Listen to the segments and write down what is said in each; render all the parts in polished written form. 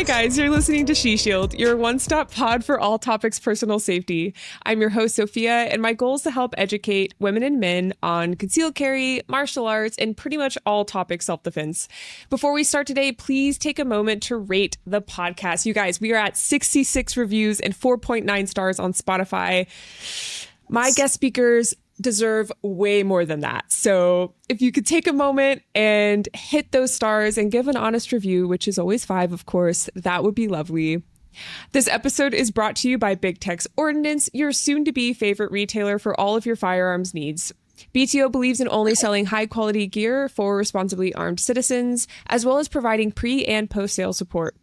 Hi guys, you're listening to She Shield, your one-stop pod for all topics personal safety. I'm your host, Sophia, and my goal is to help educate women and men on concealed carry, martial arts, and pretty much all topics self-defense. Before we start today, please take a moment to rate the podcast. You guys, we are at 66 reviews and 4.9 stars on Spotify. My guest speakers deserve way more than that. So if you could take a moment and hit those stars and give an honest review, which is always 5, of course, that would be lovely. This episode is brought to you by Big Tech's Ordnance, your soon-to-be favorite retailer for all of your firearms needs. BTO believes in only selling high-quality gear for responsibly armed citizens, as well as providing pre- and post-sale support.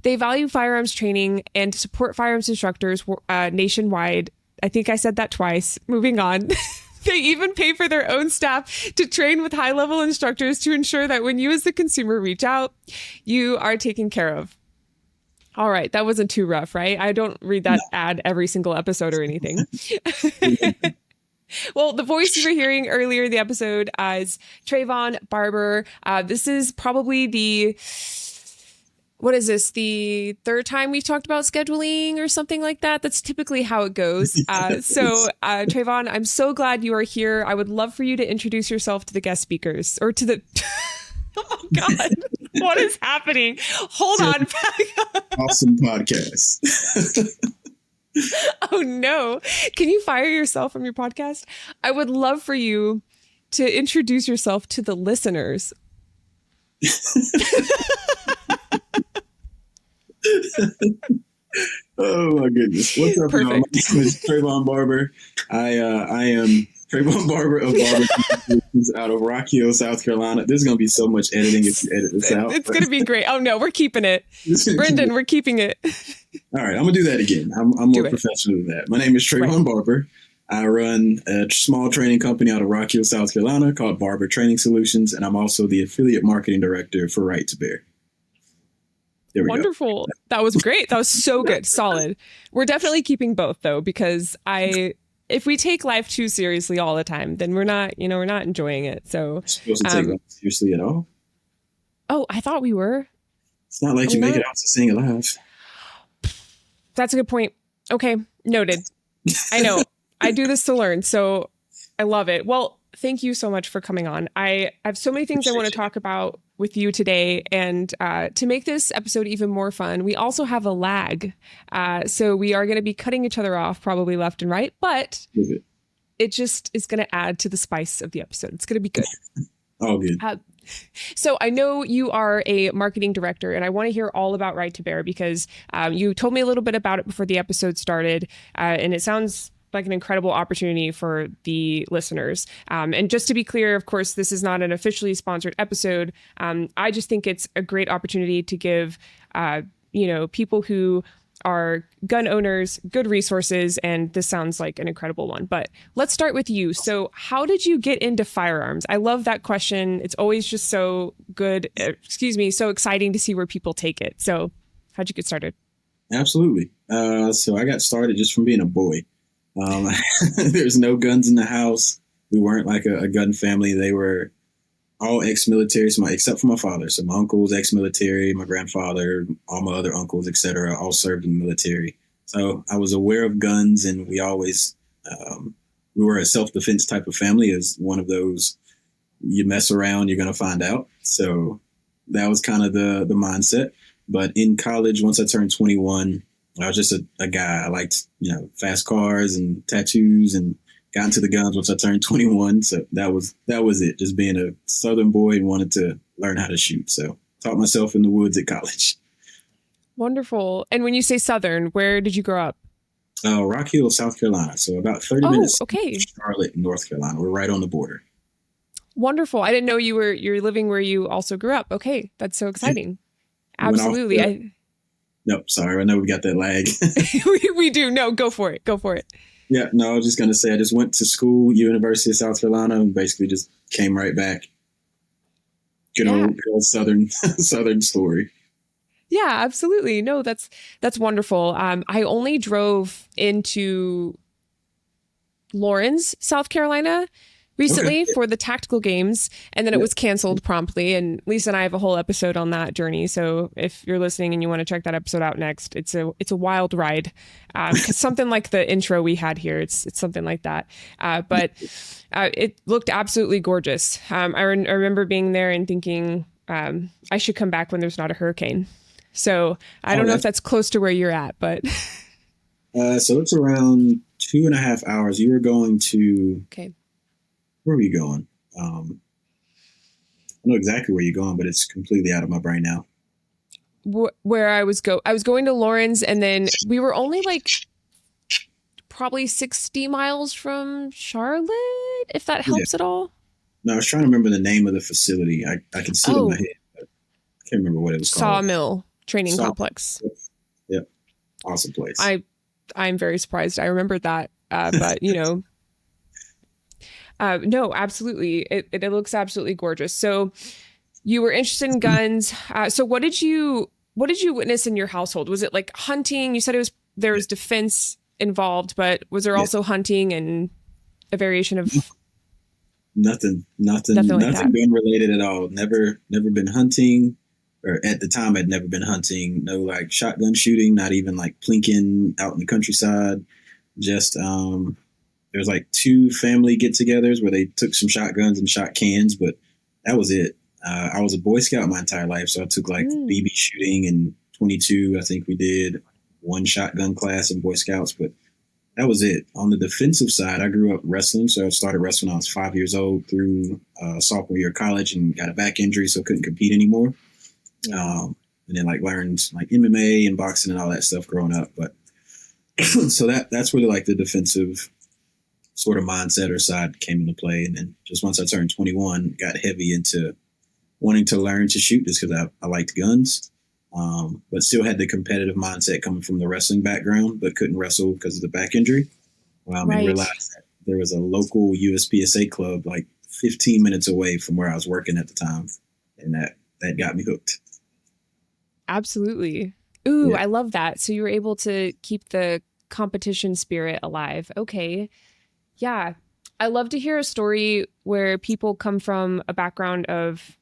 They value firearms training and support firearms instructors nationwide. I think I said that twice. Moving on. They even pay for their own staff to train with high-level instructors to ensure that when you as the consumer reach out, you are taken care of. All right. That wasn't too rough, right? I don't read that ad every single episode or anything. Well, the voice you were hearing earlier in the episode is Tre'Von Barber. This is probably the third time we've talked about scheduling or something like that? That's typically how it goes. Tre'Von, I'm so glad you are here. I would love for you to introduce yourself to the guest speakers or to the... Oh my God, what is happening? Hold on. Awesome podcast. Oh no. Can you fire yourself from your podcast? I would love for you to introduce yourself to the listeners. Oh my goodness! What's up, y'all? My name is Tre'Von Barber. I am Tre'Von Barber of Barber Training Solutions out of Rock Hill, South Carolina. There's going to be so much editing if you edit this out. It's going to be great. Oh no, we're keeping it. Brendon, we're keeping it. All right, I'm gonna do that again. I'm more professional than that. My name is Tre'Von Barber. I run a small training company out of Rock Hill, South Carolina called Barber Training Solutions, and I'm also the affiliate marketing director for Right to Bear. Wonderful. Go. That was great. That was so good. Solid. We're definitely keeping both though, because if we take life too seriously all the time, then we're not enjoying it. So supposed to take life seriously at all? Oh, I thought we were. It's not like you make it out to Staying Alive. That's a good point. Okay. Noted. I know. I do this to learn. So I love it. Well, thank you so much for coming on. I have so many things I want to talk about with you today. And to make this episode even more fun, we also have a lag. So we are going to be cutting each other off probably left and right, but it just is going to add to the spice of the episode. It's going to be good. All good. So I know you are a marketing director, and I want to hear all about Right to Bear because you told me a little bit about it before the episode started, and it sounds like an incredible opportunity for the listeners. And just to be clear, of course, this is not an officially sponsored episode. I just think it's a great opportunity to give, people who are gun owners good resources. And this sounds like an incredible one. But let's start with you. So how did you get into firearms? I love that question. It's always just so good. So exciting to see where people take it. So how'd you get started? Absolutely. So I got started just from being a boy. There's no guns in the house. We weren't like a gun family. They were all ex-military, except for my father. So my uncle was ex-military, my grandfather, all my other uncles, etc., all served in the military. So I was aware of guns, and we always we were a self-defense type of family. As one of those, you mess around, you're going to find out. So that was kind of the mindset. But in college, once I turned 21. I was just a guy. I liked, fast cars and tattoos, and got into the guns once I turned 21. So that was it. Just being a Southern boy and wanted to learn how to shoot. So taught myself in the woods at college. Wonderful. And when you say Southern, where did you grow up? Rock Hill, South Carolina. So about 30 minutes okay. from Charlotte, North Carolina. We're right on the border. Wonderful. I didn't know you're living where you also grew up. Okay. That's so exciting. Yeah. Absolutely. Nope, sorry. I know we got that lag. we do. No, go for it. Yeah, no, I was just going to say I just went to school, University of South Carolina, and basically just came right back. Good old Southern story. Yeah, absolutely. No, that's wonderful. I only drove into Lawrence, South Carolina, Okay. recently for the tactical games, and then it Yeah. was canceled promptly. And Lisa and I have a whole episode on that journey. So if you're listening and you want to check that episode out next, it's a wild ride. 'Cause something like the intro we had here, it's something like that. But it looked absolutely gorgeous. I remember being there and thinking I should come back when there's not a hurricane. So I Oh, don't know if that's close to where you're at, but so it's around 2.5 hours. You were going to, okay. where were you going? I know exactly where you're going, but it's completely out of my brain now. Where I was going to Lawrence, and then we were only like probably 60 miles from Charlotte, if that Yeah. helps at all. No, I was trying to remember the name of the facility. I can see it in my head, but I can't remember what it was called. Sawmill Training Complex. Yep. Awesome place. I'm very surprised I remembered that. But no, absolutely. It looks absolutely gorgeous. So you were interested in guns. So what did you witness in your household? Was it like hunting? You said there was defense involved, but was there also hunting and a variation of nothing like that? gun related at all. Never been hunting, or at the time I'd never been hunting. No like shotgun shooting, not even like plinking out in the countryside. Just there was like 2 family get-togethers where they took some shotguns and shot cans, but that was it. I was a Boy Scout my entire life, so I took like BB shooting and 22. I think we did 1 shotgun class in Boy Scouts, but that was it. On the defensive side, I grew up wrestling, so I started wrestling when I was 5 years old through sophomore year of college, and got a back injury, so couldn't compete anymore. And then like learned like MMA and boxing and all that stuff growing up. But so that's where like the defensive sort of mindset or side came into play. And then just once I turned 21, got heavy into wanting to learn to shoot just because I liked guns, but still had the competitive mindset coming from the wrestling background, but couldn't wrestle because of the back injury. And realized that there was a local USPSA club like 15 minutes away from where I was working at the time. And that got me hooked. Absolutely. Ooh, Yeah. I love that. So you were able to keep the competition spirit alive. Okay. Yeah. I love to hear a story where people come from a background of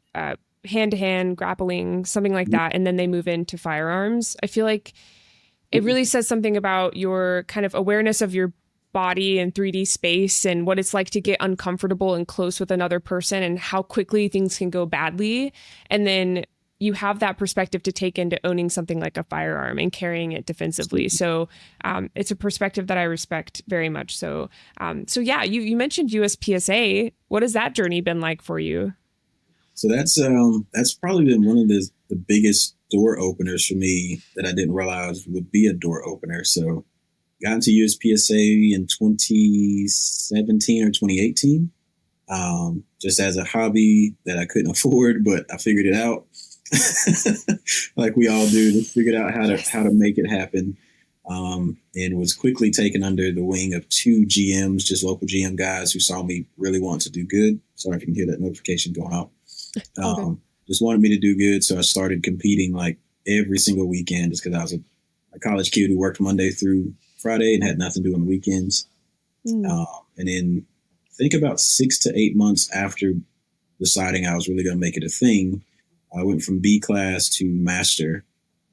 hand-to-hand grappling, something like that, and then they move into firearms. I feel like it really says something about your kind of awareness of your body and 3D space and what it's like to get uncomfortable and close with another person and how quickly things can go badly. And then you have that perspective to take into owning something like a firearm and carrying it defensively. So it's a perspective that I respect very much. So yeah, you mentioned USPSA. What has that journey been like for you? So that's probably been one of the biggest door openers for me that I didn't realize would be a door opener. So got into USPSA in 2017 or 2018, just as a hobby that I couldn't afford, but I figured it out. Like we all do, just figured out how to make it happen. And was quickly taken under the wing of 2 GMs, just local GM guys who saw me really want to do good. Sorry if you can hear that notification going off. Just wanted me to do good. So I started competing like every single weekend just because I was a college kid who worked Monday through Friday and had nothing to do on the weekends. And then I think about 6 to 8 months after deciding I was really going to make it a thing, I went from B class to master,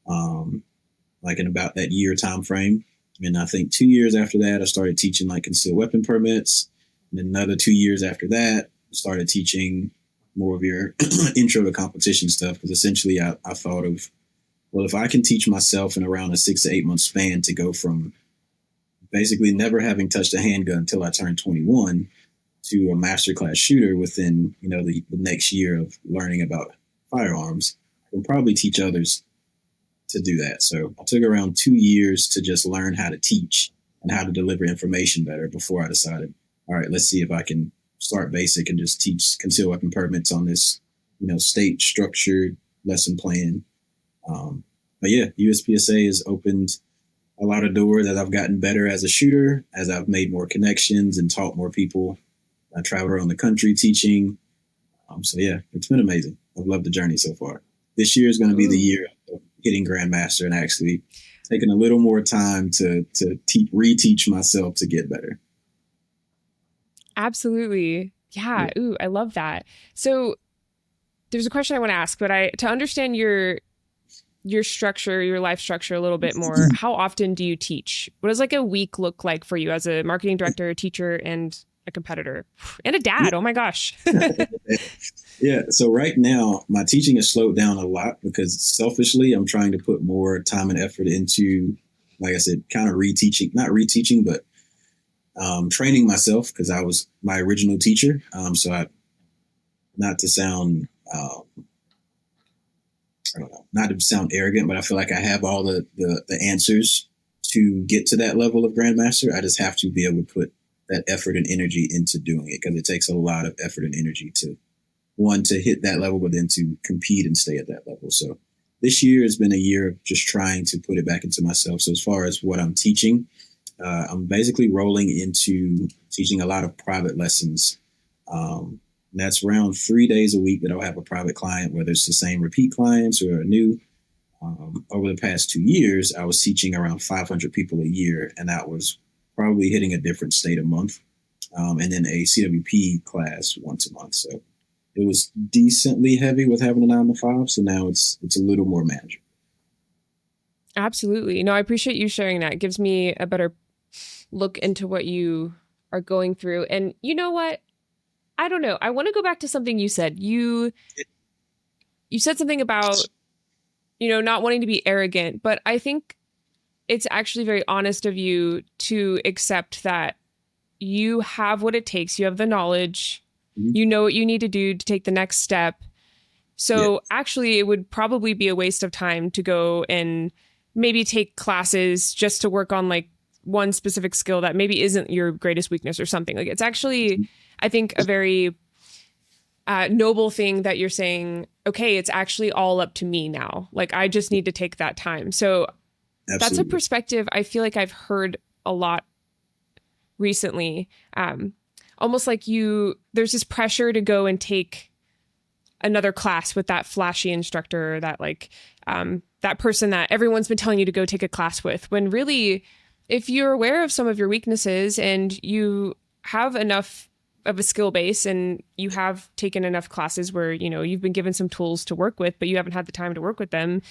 like in about that year time frame. And I think 2 years after that, I started teaching like concealed weapon permits. And then another 2 years after that, I started teaching more of your intro to competition stuff. Because essentially I thought of, well, if I can teach myself in around a 6 to 8 month span to go from basically never having touched a handgun until I turned 21 to a masterclass shooter within, the next year of learning about firearms, I can probably teach others to do that. So I took around 2 years to just learn how to teach and how to deliver information better before I decided, all right, let's see if I can start basic and just teach concealed weapon permits on this, state structured lesson plan. But yeah, USPSA has opened a lot of doors as I've gotten better as a shooter, as I've made more connections and taught more people. I traveled around the country teaching. So yeah, it's been amazing. I've loved the journey so far. This year is going to be the year of hitting Grandmaster and actually taking a little more time to reteach myself to get better. Absolutely. Yeah. Ooh, I love that. So there's a question I want to ask, but to understand your structure, your life structure a little bit more, how often do you teach? What does like a week look like for you as a marketing director, a teacher, and a competitor and a Yeah. dad? Oh my gosh. Yeah. So right now, my teaching has slowed down a lot because selfishly, I'm trying to put more time and effort into, like I said, kind of not reteaching, but training myself because I was my original teacher. Not to sound, I don't know, not to sound arrogant, but I feel like I have all the answers to get to that level of grandmaster. I just have to be able to put that effort and energy into doing it because it takes a lot of effort and energy to hit that level, but then to compete and stay at that level. So this year has been a year of just trying to put it back into myself. So as far as what I'm teaching, I'm basically rolling into teaching a lot of private lessons. That's around 3 days a week that I'll have a private client, whether it's the same repeat clients or a new. Over the past 2 years, I was teaching around 500 people a year, and that was probably hitting a different state a month. And then a CWP class once a month. So it was decently heavy with having a 9 to 5. So now it's a little more manageable. Absolutely. No, I appreciate you sharing that. It gives me a better look into what you are going through. And you know what? I don't know. I want to go back to something you said. You said something about, not wanting to be arrogant, but I think it's actually very honest of you to accept that you have what it takes. You have the knowledge. Mm-hmm. You know what you need to do to take the next step. So actually, it would probably be a waste of time to go and maybe take classes just to work on like one specific skill that maybe isn't your greatest weakness or something. Like it's actually, I think, a very noble thing that you're saying, okay, it's actually all up to me now. Like I just need to take that time. So That's a perspective I feel like I've heard a lot recently. Almost like there's this pressure to go and take another class with that flashy instructor, that like that person that everyone's been telling you to go take a class with, when really, if you're aware of some of your weaknesses and you have enough of a skill base and you have taken enough classes where, you've been given some tools to work with, but you haven't had the time to work with them,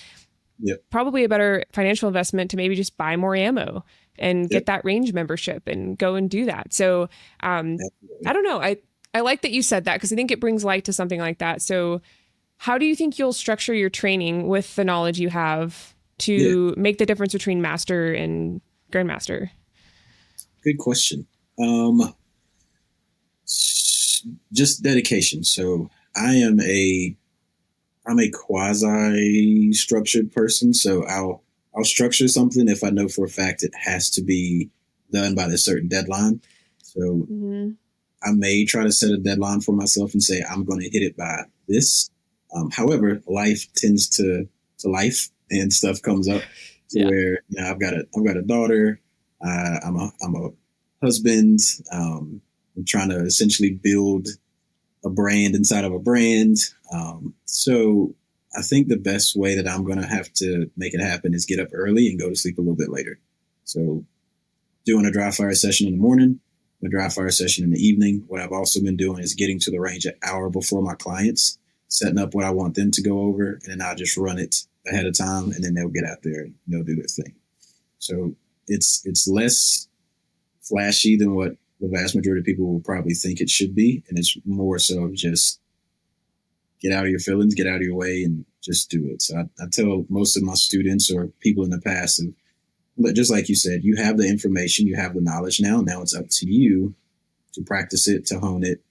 probably a better financial investment to maybe just buy more ammo and get that range membership and go and do that. So I don't know. I like that you said that because I think it brings light to something like that. So how do you think you'll structure your training with the knowledge you have to make the difference between master and grandmaster? Good question. Just dedication. So I'm a quasi structured person. So I'll structure something if I know for a fact it has to be done by a certain deadline. So I may try to set a deadline for myself and say, I'm going to hit it by this. However, life tends to life and stuff comes up to where, I've got a daughter. I'm a husband. I'm trying to essentially build a brand inside of a brand. So I think the best way that I'm going to have to make it happen is get up early and go to sleep a little bit later. So doing a dry fire session in the morning, a dry fire session in the evening. What I've also been doing is getting to the range an hour before my clients, setting up what I want them to go over, and then I'll just run it ahead of time, and then they'll get out there and they'll do their thing. So it's less flashy than what the vast majority of people will probably think it should be, and it's more so just get out of your feelings, get out of your way, and just do it. So I tell most of my students or people in the past, but just like you said, you have the information, you have the knowledge now. Now it's up to you to practice it, to hone it,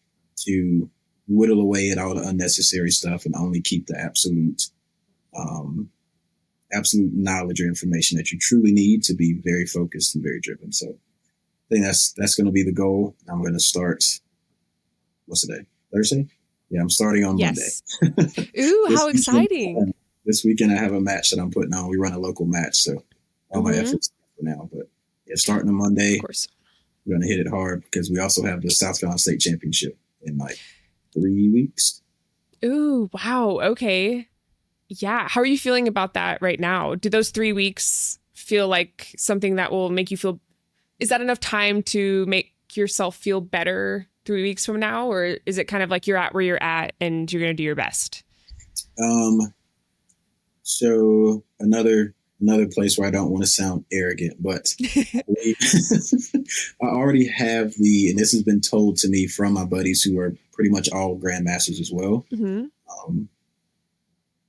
to whittle away at all the unnecessary stuff and only keep the absolute knowledge or information that you truly need to be very focused and very driven. So I think that's going to be the goal. I'm going to start, what's the day? Thursday? Yeah, I'm starting on Monday. Ooh, how exciting. This weekend I have a match that I'm putting on. We run a local match, so all my efforts for now. But starting on Monday, of course, we're going to hit it hard because we also have the South Carolina State Championship in like 3 weeks. Ooh, wow. Okay. Yeah. How are you feeling about that right now? Do those 3 weeks feel like something that will make you feel, is that enough time to make make yourself feel better 3 weeks from now? Or is it kind of like you're at where you're at and you're going to do your best? So another place where I don't want to sound arrogant, but I already have and this has been told to me from my buddies who are pretty much all grandmasters as well. Mm-hmm.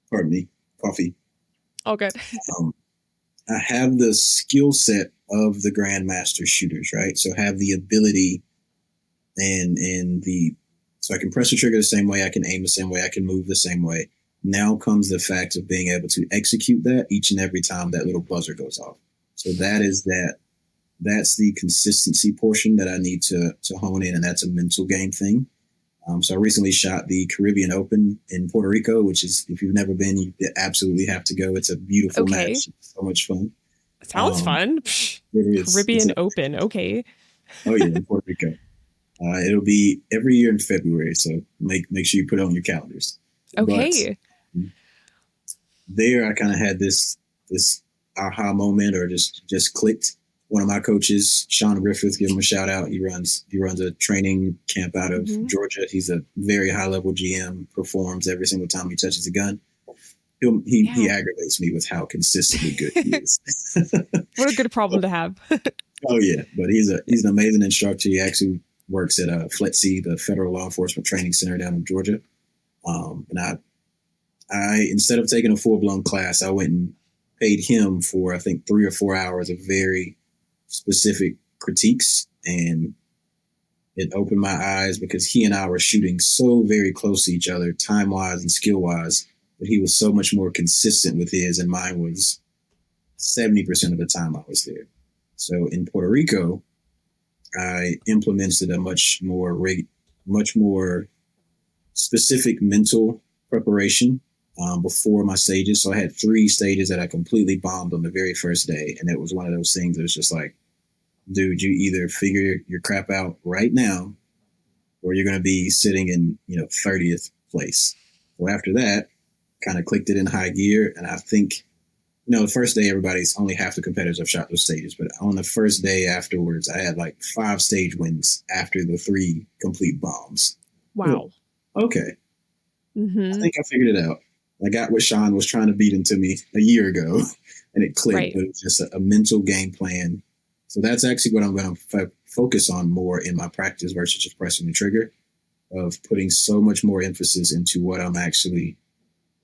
Pardon me, coffee. All good. I have the skill set of the grandmaster shooters, right? So have the ability so I can press the trigger the same way, I can aim the same way, I can move the same way. Now comes the fact of being able to execute that each and every time that little buzzer goes off. So that's the consistency portion that I need to hone in, and that's a mental game thing. So I recently shot the Caribbean Open in Puerto Rico, which is, if you've never been, you absolutely have to go. It's a beautiful match. It's so much fun. Sounds fun. It is. Caribbean Open. Okay. Oh yeah, in Puerto Rico. It'll be every year in February, so make sure you put it on your calendars. Okay. But there, I kind of had this aha moment, or just clicked. One of my coaches, Sean Griffith, give him a shout out. He runs a training camp out of Georgia. He's a very high level GM, performs every single time he touches a gun. He aggravates me with how consistently good he is. What a good problem to have. Oh yeah, but he's an amazing instructor. He actually works at FLETC, the Federal Law Enforcement Training Center down in Georgia. And I instead of taking a full blown class, I went and paid him for, I think, 3 or 4 hours of very specific critiques, and it opened my eyes because he and I were shooting so very close to each other, time wise and skill wise, but he was so much more consistent with his, and mine was 70% of the time I was there. So in Puerto Rico, I implemented a much more specific mental preparation before my stages. So I had 3 stages that I completely bombed on the very first day, and it was one of those things that was just like, dude, you either figure your crap out right now, or you're going to be sitting in 30th place. Well, after that, kind of clicked it in high gear, and I think the first day, everybody's only half the competitors have shot those stages. But on the first day afterwards, I had like 5 stage wins after the 3 complete bombs. Wow. Okay. I think I figured it out. I got what Sean was trying to beat into me a year ago, and it clicked. Right. But it's just a mental game plan. So that's actually what I'm going to focus on more in my practice versus just pressing the trigger, of putting so much more emphasis into what I'm actually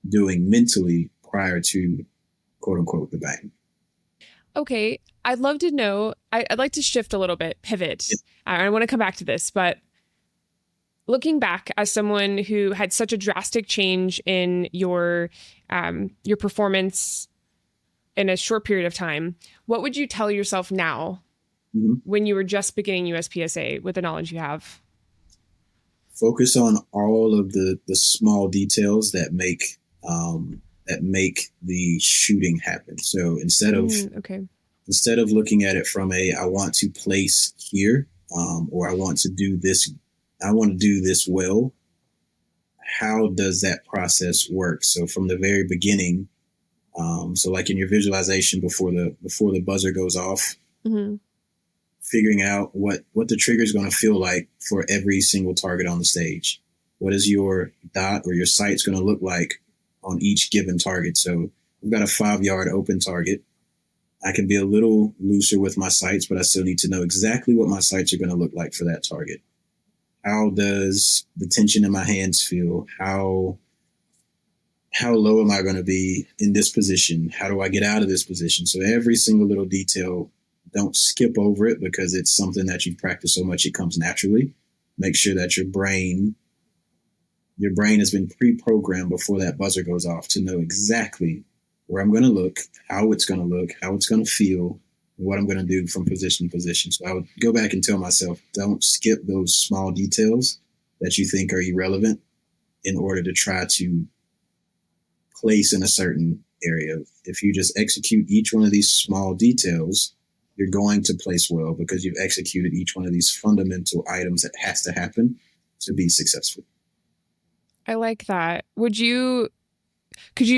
doing mentally prior to, quote unquote, the bang. Okay. I'd love to know, I'd like to shift a little bit, pivot. Yeah. I want to come back to this, but looking back as someone who had such a drastic change in your performance in a short period of time, what would you tell yourself now when you were just beginning USPSA with the knowledge you have? Focus on all of the small details that make the shooting happen. So instead of looking at it from I want to place here, or I want to do this well, how does that process work? So from the very beginning, so like in your visualization before the buzzer goes off, figuring out what the trigger is going to feel like for every single target on the stage. What is your dot or your sight's going to look like on each given target? So we've got a 5-yard open target. I can be a little looser with my sights, but I still need to know exactly what my sights are going to look like for that target. How does the tension in my hands feel? How low am I going to be in this position? How do I get out of this position? So every single little detail, don't skip over it because it's something that you practice so much it comes naturally. Make sure that your brain has been pre-programmed before that buzzer goes off to know exactly where I'm going to look, how it's going to look, how it's going to feel, and what I'm going to do from position to position. So I would go back and tell myself, don't skip those small details that you think are irrelevant in order to try to place in a certain area. If you just execute each one of these small details, you're going to place well because you've executed each one of these fundamental items that has to happen to be successful. I like that. Could you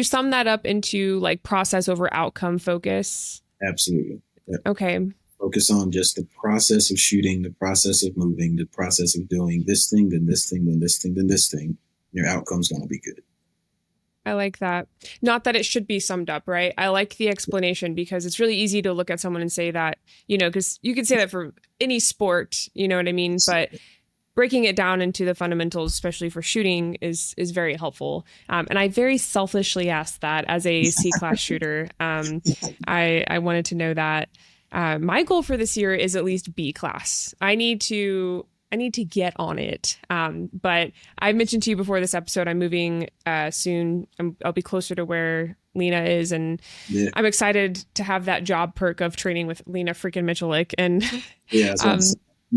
sum that up into like process over outcome focus? Absolutely. Yep. Okay. Focus on just the process of shooting, the process of moving, the process of doing this thing, then this thing, then this thing, then this thing. Your outcome's going to be good. I like that. Not that it should be summed up, right? I like the explanation because it's really easy to look at someone and say that, because you can say that for any sport, you know what I mean? But breaking it down into the fundamentals, especially for shooting, is very helpful. And I very selfishly asked that as a C-class shooter. I wanted to know that. My goal for this year is at least B class. I need to get on it. But I mentioned to you before this episode, I'm moving soon. I'll be closer to where Lena is. And I'm excited to have that job perk of training with Lena freaking Michalik. And yeah, I'm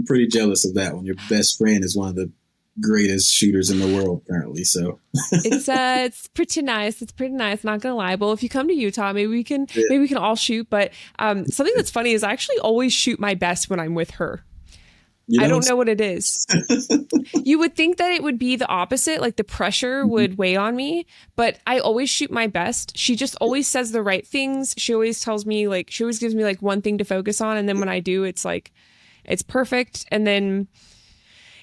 pretty jealous of that one. Your best friend is one of the greatest shooters in the world, apparently. So it's pretty nice. It's pretty nice. Not gonna lie. Well, if you come to Utah, maybe we can all shoot. But something that's funny is I actually always shoot my best when I'm with her. I don't know what it is. You would think that it would be the opposite, like the pressure would weigh on me, but I always shoot my best. She just always says the right things. She always tells me, like, she always gives me like one thing to focus on. And then when I do, it's like, it's perfect. And then,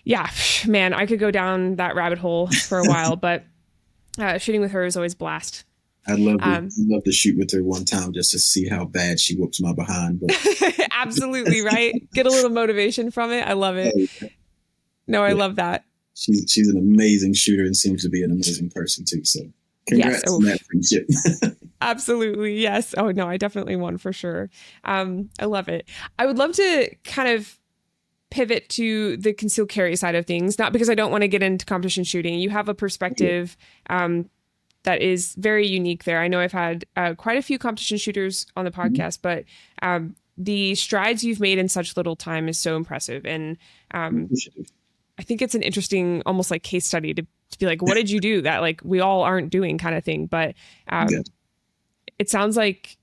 yeah, man, I could go down that rabbit hole for a while, but shooting with her is always a blast. I'd love to shoot with her one time just to see how bad she whoops my behind. But absolutely, right? Get a little motivation from it. I love it. No, I love that. She's an amazing shooter and seems to be an amazing person too. So congrats on that friendship. Absolutely. Yes. Oh no, I definitely won for sure. I love it. I would love to kind of pivot to the concealed carry side of things, not because I don't want to get into competition shooting. You have a perspective that is very unique there. I know I've had quite a few competition shooters on the podcast, but the strides you've made in such little time is so impressive. And I think it's an interesting, almost like case study to be like, what did you do that like we all aren't doing kind of thing? But it sounds like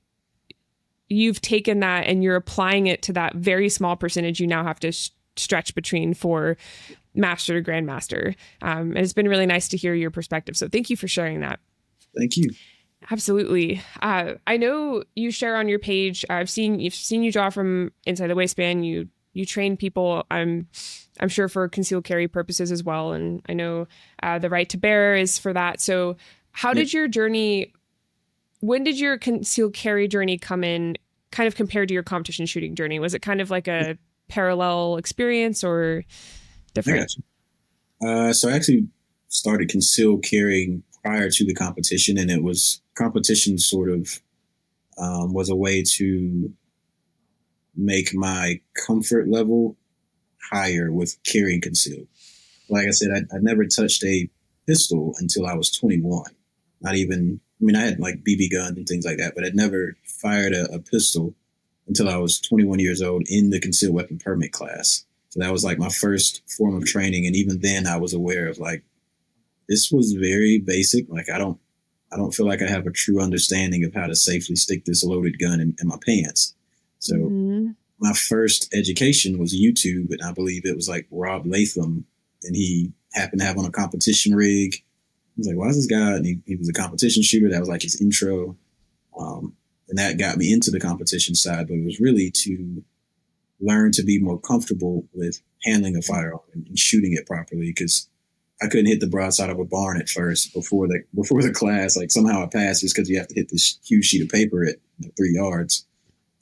you've taken that and you're applying it to that very small percentage you now have to stretch between for master to grandmaster. And it's been really nice to hear your perspective. So thank you for sharing that. Thank you. Absolutely. I know you share on your page. You've seen you draw from inside the waistband. You train people. I'm sure for concealed carry purposes as well. And I know the right to bear is for that. So how did your journey? When did your concealed carry journey come in? Kind of compared to your competition shooting journey, was it kind of like a parallel experience or different? So I actually started concealed carrying prior to the competition, and it was competition sort of was a way to make my comfort level higher with carrying concealed. Like I said, I never touched a pistol until I was 21. Not even, I mean, I had like BB guns and things like that, but I'd never fired a pistol until I was 21 years old in the concealed weapon permit class. So that was like my first form of training. And even then I was aware of like, this was very basic. Like, I don't feel like I have a true understanding of how to safely stick this loaded gun in my pants. So my first education was YouTube. And I believe it was like Rob Latham, and he happened to have on a competition rig. I was like, why is this guy? And he was a competition shooter. That was like his intro. And that got me into the competition side, but it was really to learn to be more comfortable with handling a firearm and shooting it properly, because I couldn't hit the broadside of a barn at first before the class. Like somehow I passed just because you have to hit this huge sheet of paper at 3 yards.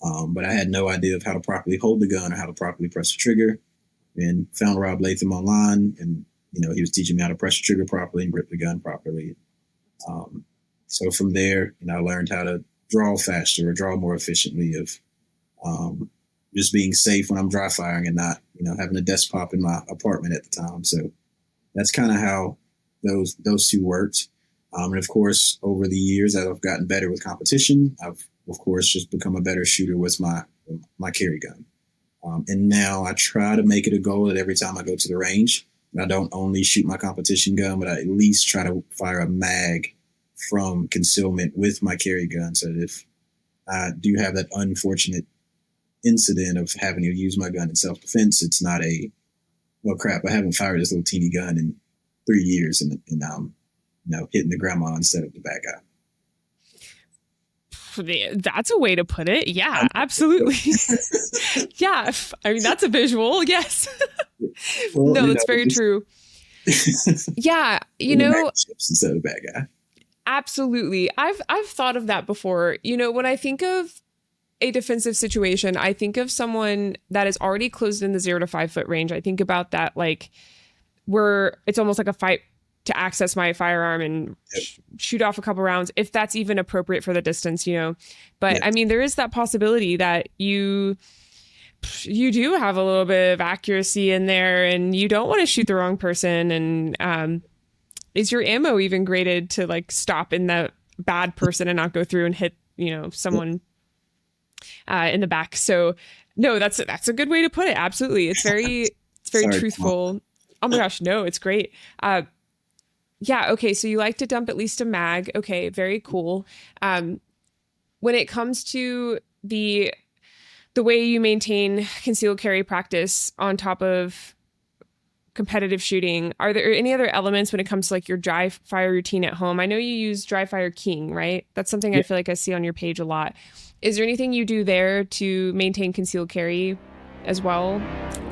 But I had no idea of how to properly hold the gun or how to properly press the trigger, and found Rob Latham online, and he was teaching me how to press the trigger properly and grip the gun properly. So from there, I learned how to draw faster or draw more efficiently, of just being safe when I'm dry firing and not, having a desk pop in my apartment at the time. So that's kind of how those two worked. And of course, over the years, as I've gotten better with competition, I've of course just become a better shooter with my carry gun. And now I try to make it a goal that every time I go to the range, I don't only shoot my competition gun, but I at least try to fire a mag from concealment with my carry gun, so that if I do have that unfortunate incident of having to use my gun in self-defense, it's not well, crap, I haven't fired this little teeny gun in 3 years, and I'm hitting the grandma instead of the bad guy. That's a way to put it. Yeah, absolutely. Yeah. I mean, that's a visual. Yes. Well, No, that's very true. Yeah. Chips instead of bad guy. Absolutely. I've thought of that before. When I think of a defensive situation, I think of someone that is already closed in the 0 to 5 foot range. I think about that, like, where it's almost like a fight to access my firearm and shoot off a couple rounds, if that's even appropriate for the distance, But I mean, there is that possibility that you do have a little bit of accuracy in there and you don't want to shoot the wrong person. And is your ammo even graded to like stop in the bad person and not go through and hit, someone in the back? So no, that's a good way to put it. Absolutely. It's very truthful. Oh my gosh, no, it's great. Yeah. Okay. So you like to dump at least a mag. Okay. Very cool. When it comes to the way you maintain concealed carry practice on top of competitive shooting, are there any other elements when it comes to like your dry fire routine at home? I know you use Dry Fire King, right? That's something I feel like I see on your page a lot. Is there anything you do there to maintain concealed carry as well?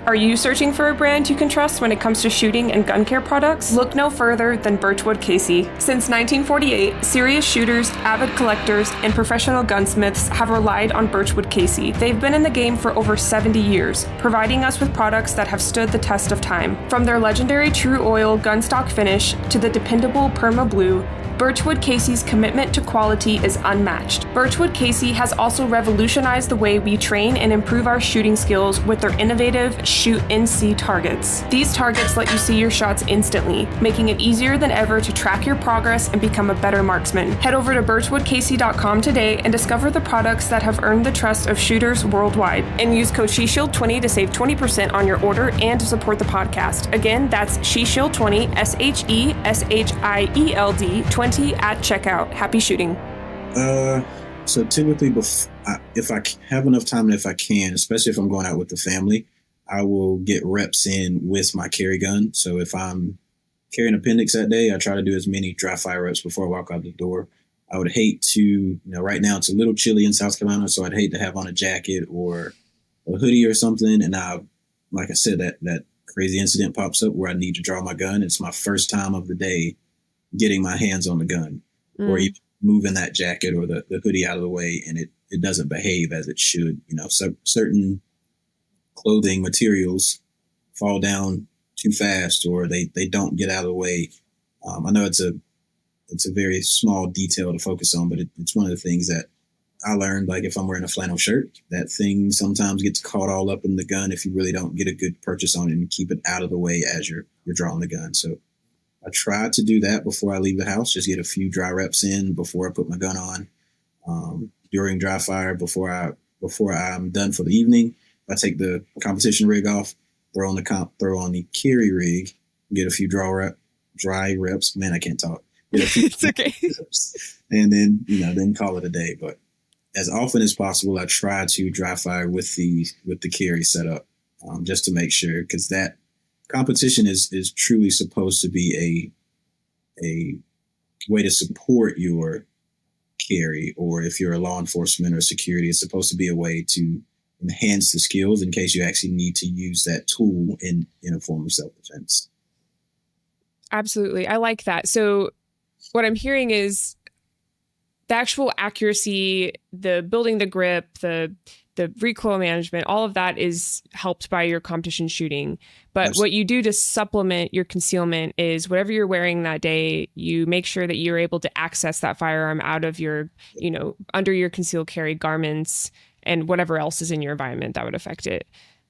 Are you searching for a brand you can trust when it comes to shooting and gun care products? Look no further than Birchwood Casey. Since 1948, serious shooters, avid collectors, and professional gunsmiths have relied on Birchwood Casey. They've been in the game for over 70 years, providing us with products that have stood the test of time. From their legendary True Oil gunstock finish to the dependable Perma Blue, Birchwood Casey's commitment to quality is unmatched. Birchwood Casey has also revolutionized the way we train and improve our shooting skills with their innovative Shoot and See targets. These targets let you see your shots instantly, making it easier than ever to track your progress and become a better marksman. Head over to birchwoodcasey.com today and discover the products that have earned the trust of shooters worldwide. And use code SheShield20 to save 20% on your order and to support the podcast. Again, that's SheShield20, SHESHIELD 20 at checkout. Happy shooting. So typically, if I have enough time and if I can, especially if I'm going out with the family, I will get reps in with my carry gun. So if I'm carrying appendix that day, I try to do as many dry fire reps before I walk out the door. I would hate to, right now it's a little chilly in South Carolina, so I'd hate to have on a jacket or a hoodie or something. And like I said, that crazy incident pops up where I need to draw my gun. It's my first time of the day getting my hands on the gun or even moving that jacket or the hoodie out of the way, and it doesn't behave as it should. So certain clothing materials fall down too fast or they don't get out of the way. I know it's a very small detail to focus on, but it's one of the things that I learned. Like if I'm wearing a flannel shirt, that thing sometimes gets caught all up in the gun if you really don't get a good purchase on it and keep it out of the way as you're drawing the gun. So I try to do that before I leave the house, just get a few dry reps in before I put my gun on. During dry fire, before I'm done for the evening, I take the competition rig off, throw on the carry rig, get a few dry reps. Man, I can't talk. It's okay. Reps, and then call it a day. But as often as possible, I try to dry fire with the carry setup, just to make sure, because that competition is truly supposed to be a way to support your carry, or if you're a law enforcement or security, it's supposed to be a way to enhance the skills in case you actually need to use that tool in a form of self-defense. Absolutely. I like that. So what I'm hearing is the actual accuracy, the building the grip, the recoil management, all of that is helped by your competition shooting. But What you do to supplement your concealment is whatever you're wearing that day, you make sure that you're able to access that firearm out of your, under your concealed carry garments and whatever else is in your environment that would affect it.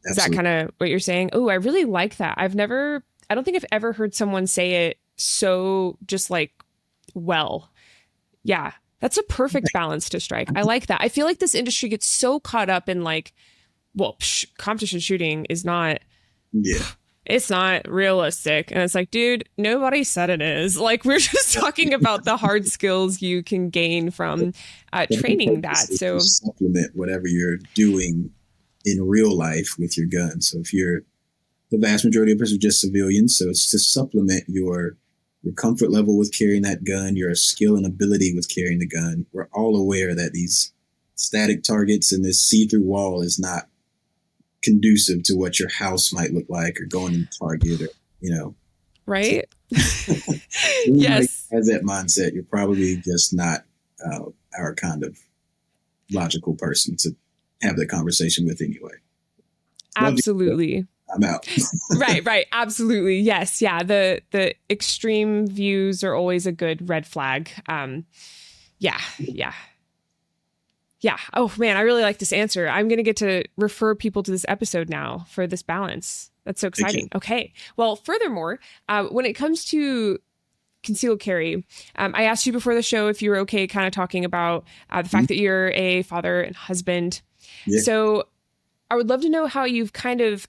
Absolutely. Is that kind of what you're saying? Oh, I really like that. I don't think I've ever heard someone say it so just like, well, yeah. That's a perfect balance to strike. I like that. I feel like this industry gets so caught up in like, competition shooting is not, it's not realistic. And it's like, dude, nobody said it is. Like, we're just talking about the hard skills you can gain from training that. So supplement whatever you're doing in real life with your gun. So if the vast majority of us are just civilians, so it's to supplement your your comfort level with carrying that gun, your skill and ability with carrying the gun. We're all aware that these static targets and this see-through wall is not conducive to what your house might look like, or going to Target, or, Right. Anybody Yes. has that mindset, you're probably just not our kind of logical person to have that conversation with anyway. Absolutely. I'm out. Right. Absolutely. Yes. Yeah. The extreme views are always a good red flag. Yeah. Oh man, I really like this answer. I'm going to get to refer people to this episode now for this balance. That's so exciting. Okay. Well, furthermore, when it comes to concealed carry, I asked you before the show if you were okay kind of talking about the fact that you're a father and husband. Yeah. So I would love to know how you've kind of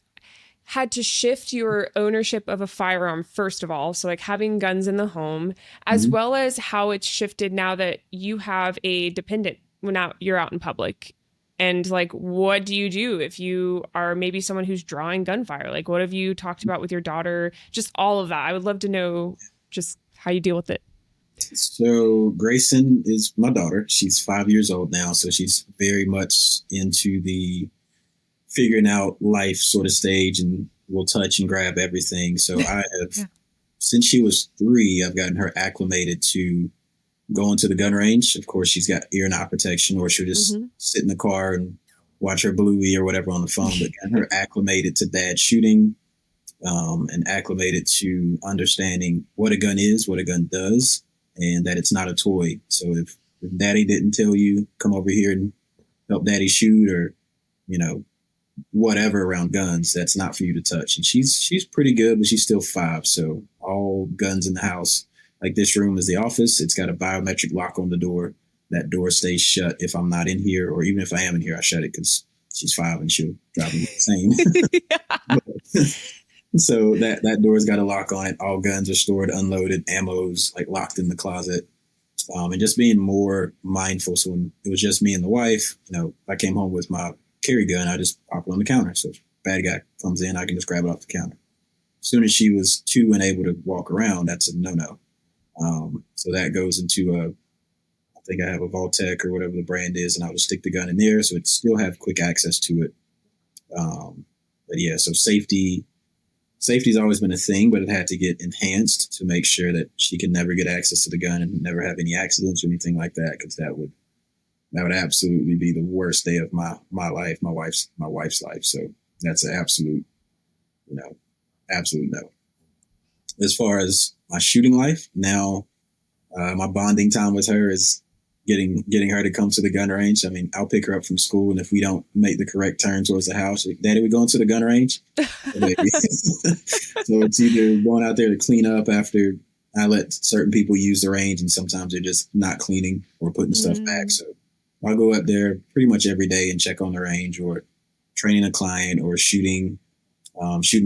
had to shift your ownership of a firearm, first of all. So like having guns in the home, as well as how it's shifted now that you have a dependent when you're out in public. And like, what do you do if you are maybe someone who's drawing gunfire? Like, what have you talked about with your daughter? Just all of that. I would love to know just how you deal with it. So Grayson is my daughter. She's 5 years old now. So she's very much into the figuring out life sort of stage, and will touch and grab everything. So I have, since she was 3, I've gotten her acclimated to going to the gun range. Of course, she's got ear and eye protection, or she'll just sit in the car and watch her Bluey or whatever on the phone. But getting her acclimated to dad shooting, and acclimated to understanding what a gun is, what a gun does, and that it's not a toy. So if daddy didn't tell you, come over here and help daddy shoot, or, whatever around guns, that's not for you to touch. And she's pretty good, but she's still 5. So all guns in the house, like this room is the office. It's got a biometric lock on the door. That door stays shut if I'm not in here, or even if I am in here, I shut it because she's 5 and she'll drive me insane. So that door's got a lock on it. All guns are stored, unloaded, ammo's like locked in the closet. And just being more mindful. So when it was just me and the wife, I came home with my carry gun, I just pop it on the counter. So if a bad guy comes in, I can just grab it off the counter. As soon as she was 2 and able to walk around, that's a no-no. So that goes into I think I have a Voltec or whatever the brand is, and I'll just stick the gun in there so it still have quick access to it. But yeah, so safety's always been a thing, but it had to get enhanced to make sure that she could never get access to the gun and never have any accidents or anything like that, because that would absolutely be the worst day of my life, my wife's life. So that's an absolute no. As far as my shooting life now, my bonding time with her is getting her to come to the gun range. I mean, I'll pick her up from school, and if we don't make the correct turn towards the house, like, Daddy, we going to the gun range? So it's either going out there to clean up after I let certain people use the range, and sometimes they're just not cleaning or putting stuff back. So I'll go up there pretty much every day and check on the range, or training a client, or shooting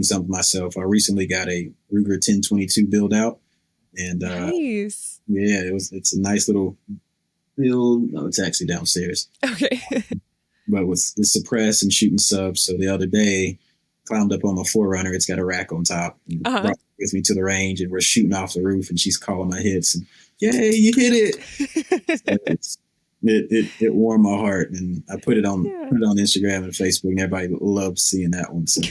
something myself. I recently got a Ruger 1022 build out, and nice. Yeah, it's a nice little build. No, it's actually downstairs. Okay. But with the suppress and shooting subs. So the other day, climbed up on my 4Runner. It's got a rack on top. And brought it with me to the range, and we're shooting off the roof, and she's calling my hits. And yay, you hit it! So it warmed my heart, and I put it on Instagram and Facebook, and everybody loves seeing that one. So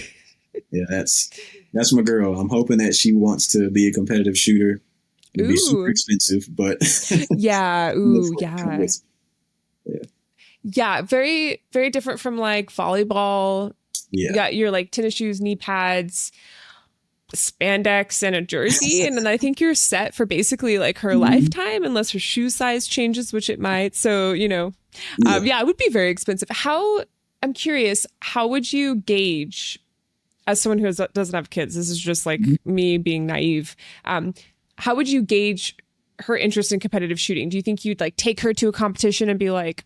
yeah, that's my girl. I'm hoping that she wants to be a competitive shooter. It'd be super expensive, but yeah. Yeah. Very, very different from like volleyball. Yeah. You got your like tennis shoes, knee pads, spandex, and a jersey. And then I think you're set for basically like her lifetime, unless her shoe size changes, which it might. So, it would be very expensive. I'm curious, how would you gauge, as someone who doesn't have kids, this is just like me being naive. How would you gauge her interest in competitive shooting? Do you think you'd like take her to a competition and be like,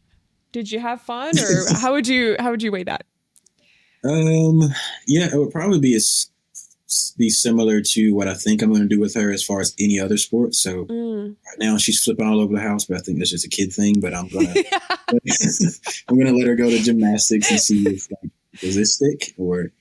did you have fun? Or how would you weigh that? Yeah, it would probably be similar to what I think I'm going to do with her as far as any other sport. So right now she's flipping all over the house, but I think that's just a kid thing. But I'm going to I'm going to let her go to gymnastics and see if does this stick, or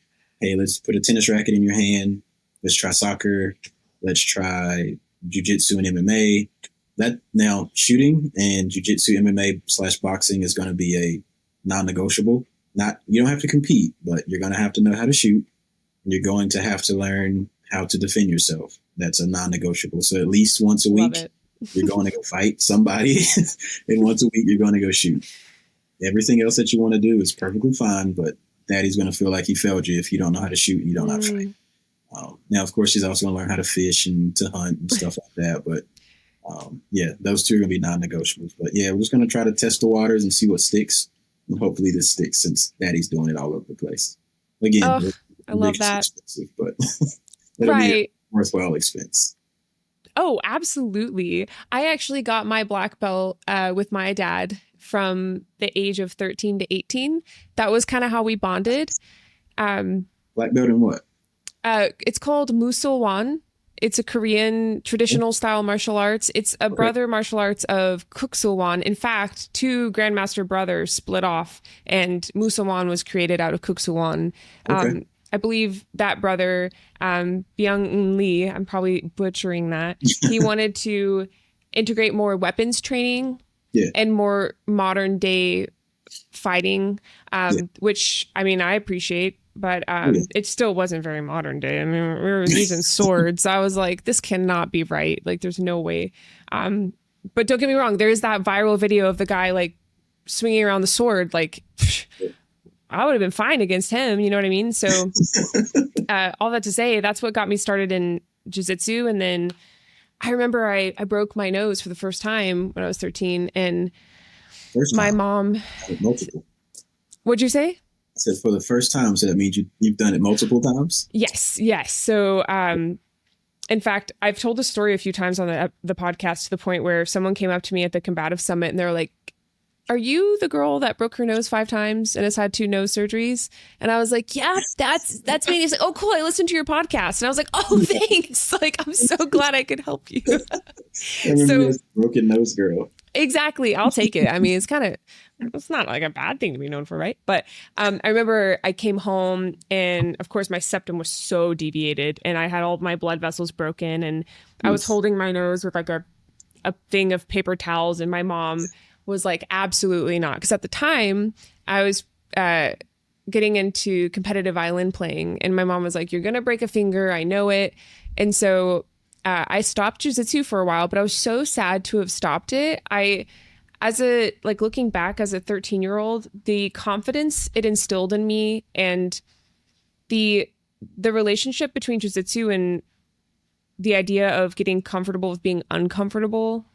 hey, let's put a tennis racket in your hand. Let's try soccer. Let's try jiu-jitsu and MMA. That now shooting and jiu-jitsu, MMA/boxing is going to be a non-negotiable. Not, you don't have to compete, but you're going to have to know how to shoot. And you're going to have to learn how to defend yourself. That's a non-negotiable. So at least once a week, you're going to go fight somebody, and once a week you're going to go shoot. Everything else that you want to do is perfectly fine, but daddy's going to feel like he failed you if you don't know how to shoot and you don't know how to fight. Now, of course, she's also going to learn how to fish and to hunt and stuff like that. But yeah, those two are going to be non-negotiables. But yeah, we're just going to try to test the waters and see what sticks. And hopefully this sticks, since daddy's doing it all over the place. Again, I love that. But it'll be a worthwhile expense. Oh, absolutely. I actually got my black belt with my dad from the age of 13 to 18. That was kind of how we bonded. Black belt in what? It's called Musulwan. It's a Korean traditional style martial arts. It's a brother martial arts of Kuksulwan. In fact, two grandmaster brothers split off, and Musulwan was created out of Kuksulwan. I believe that brother, Byung Lee, I'm probably butchering that. He wanted to integrate more weapons training and more modern day fighting, which, I mean, I appreciate, but it still wasn't very modern day. I mean, we were using swords. I was like, this cannot be right. Like, there's no way. But don't get me wrong. There's that viral video of the guy like swinging around the sword. Like, I would have been fine against him. You know what I mean? So all that to say, that's what got me started in jiu-jitsu. And then I remember I broke my nose for the first time when I was 13. And my mom... Multiple. What'd you say? I said for the first time. So that means you've done it multiple times? Yes. So in fact, I've told the story a few times on the podcast, to the point where someone came up to me at the combative summit and they're like, "Are you the girl that broke her nose 5 times and has had 2 nose surgeries?" And I was like, "Yeah, that's me." And he's like, "Oh, cool. I listened to your podcast." And I was like, "Oh, thanks. Like, I'm so glad I could help you." So broken nose girl. Exactly. I'll take it. I mean, it's not like a bad thing to be known for, right? But I remember I came home and of course my septum was so deviated and I had all my blood vessels broken, and I was holding my nose with like a thing of paper towels, and my mom was like, absolutely not. Because at the time I was getting into competitive violin playing, and my mom was like, "You're going to break a finger. I know it." And so I stopped jiu-jitsu for a while, but I was so sad to have stopped it. Looking back as a 13-year-old, the confidence it instilled in me and the relationship between jiu-jitsu and the idea of getting comfortable with being uncomfortable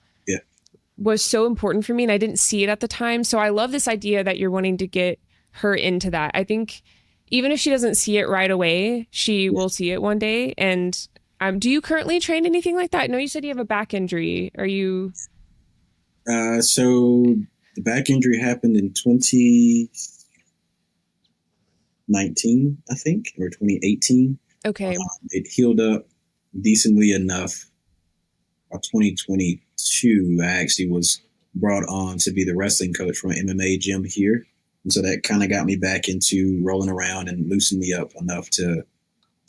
was so important for me. And I didn't see it at the time. So I love this idea that you're wanting to get her into that. I think even if she doesn't see it right away, she will see it one day. And do you currently train anything like that? I know you said you have a back injury. Are you? So the back injury happened in 2019, I think, or 2018. Okay. It healed up decently enough. By 2022, I actually was brought on to be the wrestling coach from an MMA gym here. And so that kind of got me back into rolling around and loosened me up enough to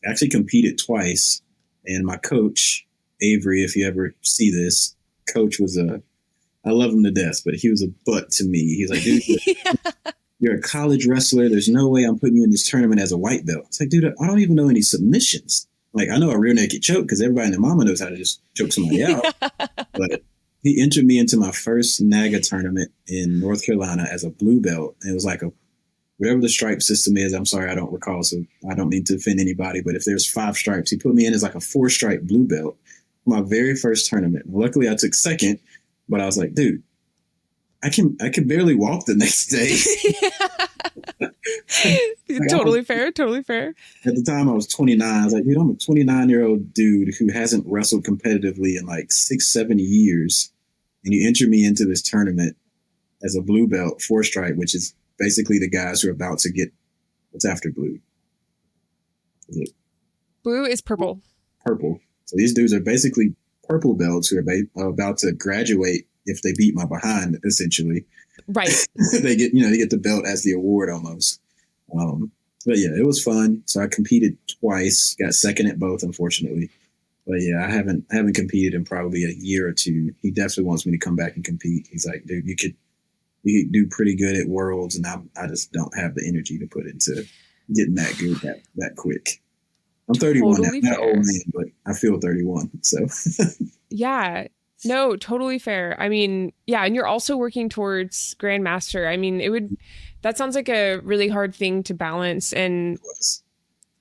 actually compete twice. And my coach, Avery, if you ever see this, coach was I love him to death, but he was a butt to me. He's like, "Dude, you're a college wrestler. There's no way I'm putting you in this tournament as a white belt." It's like, dude, I don't even know any submissions. Like, I know a rear naked choke because everybody and their mama knows how to just choke somebody out. But he entered me into my first NAGA tournament in North Carolina as a blue belt. And it was like whatever the stripe system is. I'm sorry, I don't recall, so I don't need to offend anybody. But if there's 5 stripes, he put me in as like a 4-stripe blue belt. My very first tournament. Luckily, I took second, but I was like, dude, I can barely walk the next day. Totally fair. At the time, I was 29. I was like, dude, I'm a 29-year-old dude who hasn't wrestled competitively in like 6-7 years. And you enter me into this tournament as a blue belt, 4-stripe, which is basically the guys who are about to get what's after blue. Blue is purple. Purple. So these dudes are basically purple belts who are about to graduate if they beat my behind, essentially. Right. they get the belt as the award almost. But yeah, it was fun. So I competed twice, got second at both, unfortunately. But yeah, I haven't competed in probably a year or two. He definitely wants me to come back and compete. He's like, dude, you could do pretty good at Worlds, and I just don't have the energy to put into getting that good that quick. I'm 31 now, Totally not old fair. man, but I feel 31. So Yeah. No, totally fair. I mean, yeah, and you're also working towards Grandmaster. I mean, that sounds like a really hard thing to balance. And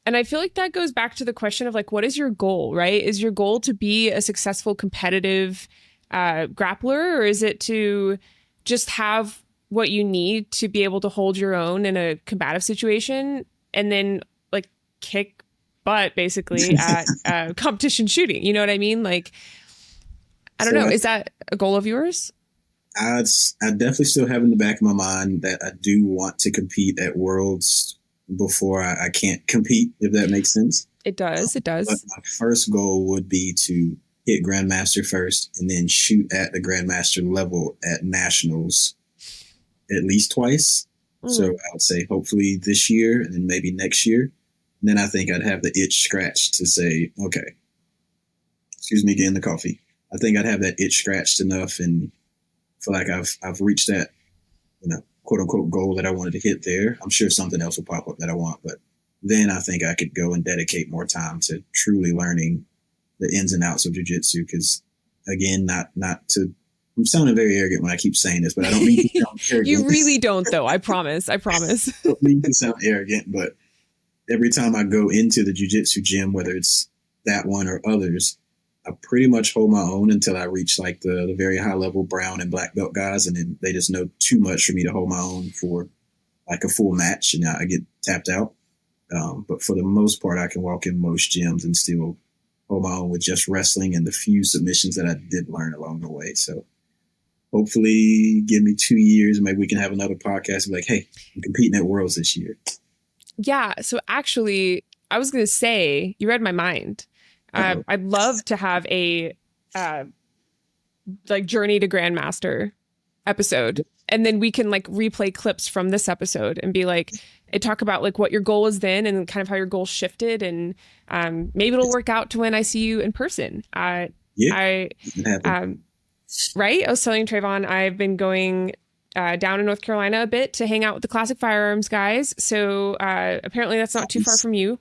I feel like that goes back to the question of like, what is your goal, right? Is your goal to be a successful competitive grappler, or is it to just have what you need to be able to hold your own in a combative situation and then like kick butt basically at competition shooting? You know what I mean? Like, I don't so know. Is that a goal of yours? I definitely still have in the back of my mind that I do want to compete at Worlds before I can't compete, if that makes sense. It does. It But does. my first goal would be to hit Grandmaster first and then shoot at the Grandmaster level at Nationals at least twice. So Mm. I would say hopefully this year and then maybe next year. And then I think I'd have the itch scratched to say, okay, excuse me, getting the coffee. I think I'd have that itch scratched enough and feel like I've reached that, quote unquote goal that I wanted to hit there. I'm sure something else will pop up that I want, but then I think I could go and dedicate more time to truly learning the ins and outs of jiu-jitsu. Because again, not to, I'm sounding very arrogant when I keep saying this, but I don't mean to sound You arrogant. really don't, though. I promise. I promise. I don't mean to sound arrogant, but every time I go into the jiu-jitsu gym, whether it's that one or others, I pretty much hold my own until I reach like the very high level brown and black belt guys, and then they just know too much for me to hold my own for like a full match, and I get tapped out. But for the most part, I can walk in most gyms and still hold my own with just wrestling and the few submissions that I did learn along the way. So hopefully, give me 2 years, and maybe we can have another podcast and be like, hey, I'm competing at Worlds this year. Yeah. So actually, I was going to say, you read my mind. Uh-oh. I'd love to have a uh, like journey to Grandmaster episode. And then we can like replay clips from this episode and be like, and talk about like what your goal is then and kind of how your goal shifted. And maybe it'll work out to when I see you in person. Yeah, I, it happened. right. I was telling Tre'Von, I've been going down in North Carolina a bit to hang out with the classic firearms guys. So apparently that's not too far from you.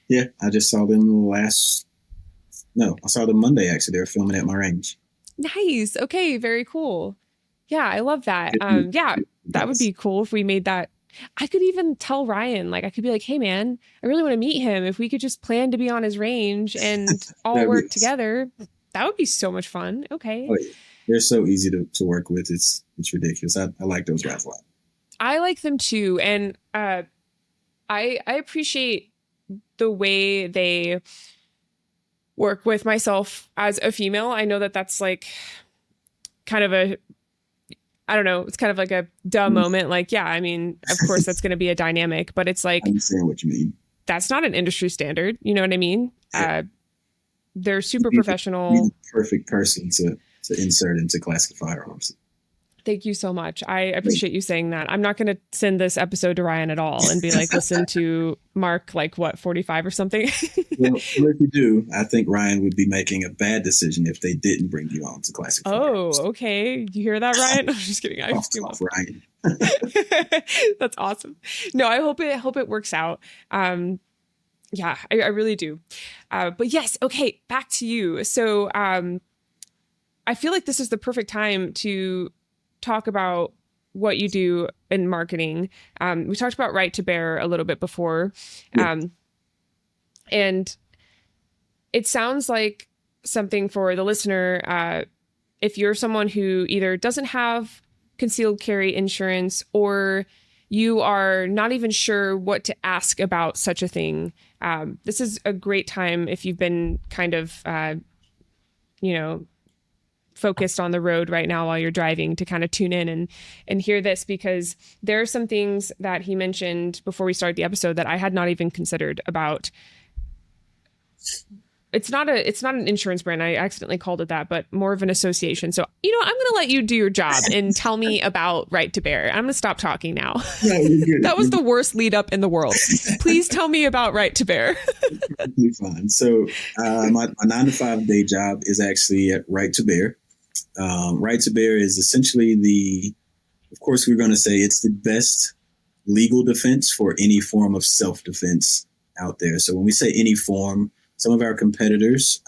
Yeah, I just saw them I saw them Monday actually. They were filming at my range. Nice. Okay. Very cool. Yeah. I love that. Yeah. That would be cool if we made that. I could even tell Ryan, like, I could be like, hey, man, I really want to meet him. If we could just plan to be on his range and all work together, that would be so much fun. Okay. Oh, yeah. They're so easy to work with. It's ridiculous. I like those guys a lot. I like them too. And I appreciate the way they work with myself as a female. I know that that's like kind of I don't know, it's kind of like a dumb moment. Like, yeah, I mean, of course that's going to be a dynamic, but it's like, I understand what you mean. That's not an industry standard. You know what I mean? Yeah. They're super You're professional. the perfect person to insert into classic firearms. Thank you so much. I appreciate you saying that. I'm not going to send this episode to Ryan at all and be like, listen to Mark, like what, 45 or something? Well, if you do, I think Ryan would be making a bad decision if they didn't bring you on to classic firearms. Oh, okay. You hear that, Ryan? I'm just kidding. I Off, Ryan. That's awesome. No, I hope it works out. Yeah, I really do. But yes, okay, back to you. So I feel like this is the perfect time to talk about what you do in marketing. We talked about Right to Bear a little bit before. And it sounds like something for the listener. If you're someone who either doesn't have concealed carry insurance or you are not even sure what to ask about such a thing, this is a great time if you've been kind of, focused on the road right now while you're driving to kind of tune in and hear this, because there are some things that he mentioned before we started the episode that I had not even considered about it's not an insurance brand. I accidentally called it that, but more of an association. So, I'm going to let you do your job and tell me about Right to Bear. I'm going to stop talking now. No, you're good. That was the worst lead up in the world. Please tell me about Right to Bear. Perfectly fine. So my 9 to 5 day job is actually at Right to Bear. Right to Bear is essentially of course, we're going to say it's the best legal defense for any form of self-defense out there. So when we say any form, some of our competitors,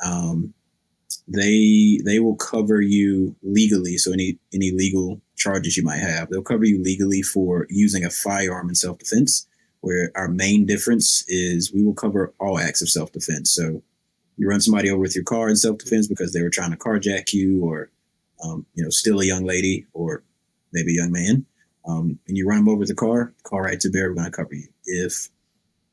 they will cover you legally. So any legal charges you might have, they'll cover you legally for using a firearm in self-defense, where our main difference is we will cover all acts of self-defense. So you run somebody over with your car in self-defense because they were trying to carjack you or, steal a young lady or maybe a young man, and you run them over with the car Right to Bear, we're going to cover you. If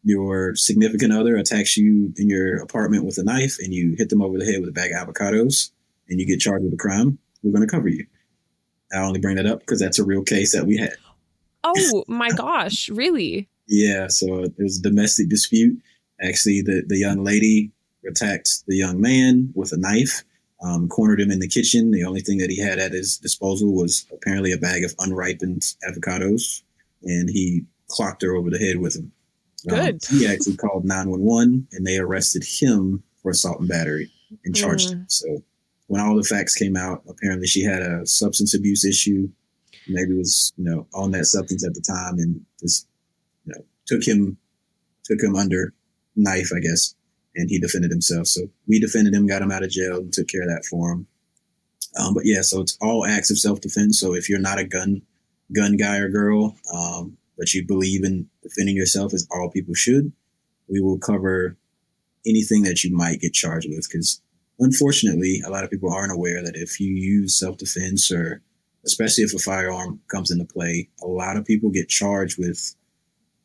your significant other attacks you in your apartment with a knife and you hit them over the head with a bag of avocados and you get charged with a crime, we're going to cover you. I only bring that up because that's a real case that we had. Oh my gosh, really? Yeah, so it was a domestic dispute. Actually, the young lady attacked the young man with a knife, cornered him in the kitchen. The only thing that he had at his disposal was apparently a bag of unripened avocados, and he clocked her over the head with him. Good. He actually called 911, and they arrested him for assault and battery and charged him. So when all the facts came out, apparently she had a substance abuse issue. Maybe was on that substance at the time, and just took him under knife, I guess, and he defended himself. So we defended him, got him out of jail, and took care of that for him. But yeah, so it's all acts of self-defense. So if you're not a gun guy or girl, but you believe in defending yourself as all people should, we will cover anything that you might get charged with. Because unfortunately, a lot of people aren't aware that if you use self-defense, or especially if a firearm comes into play, a lot of people get charged with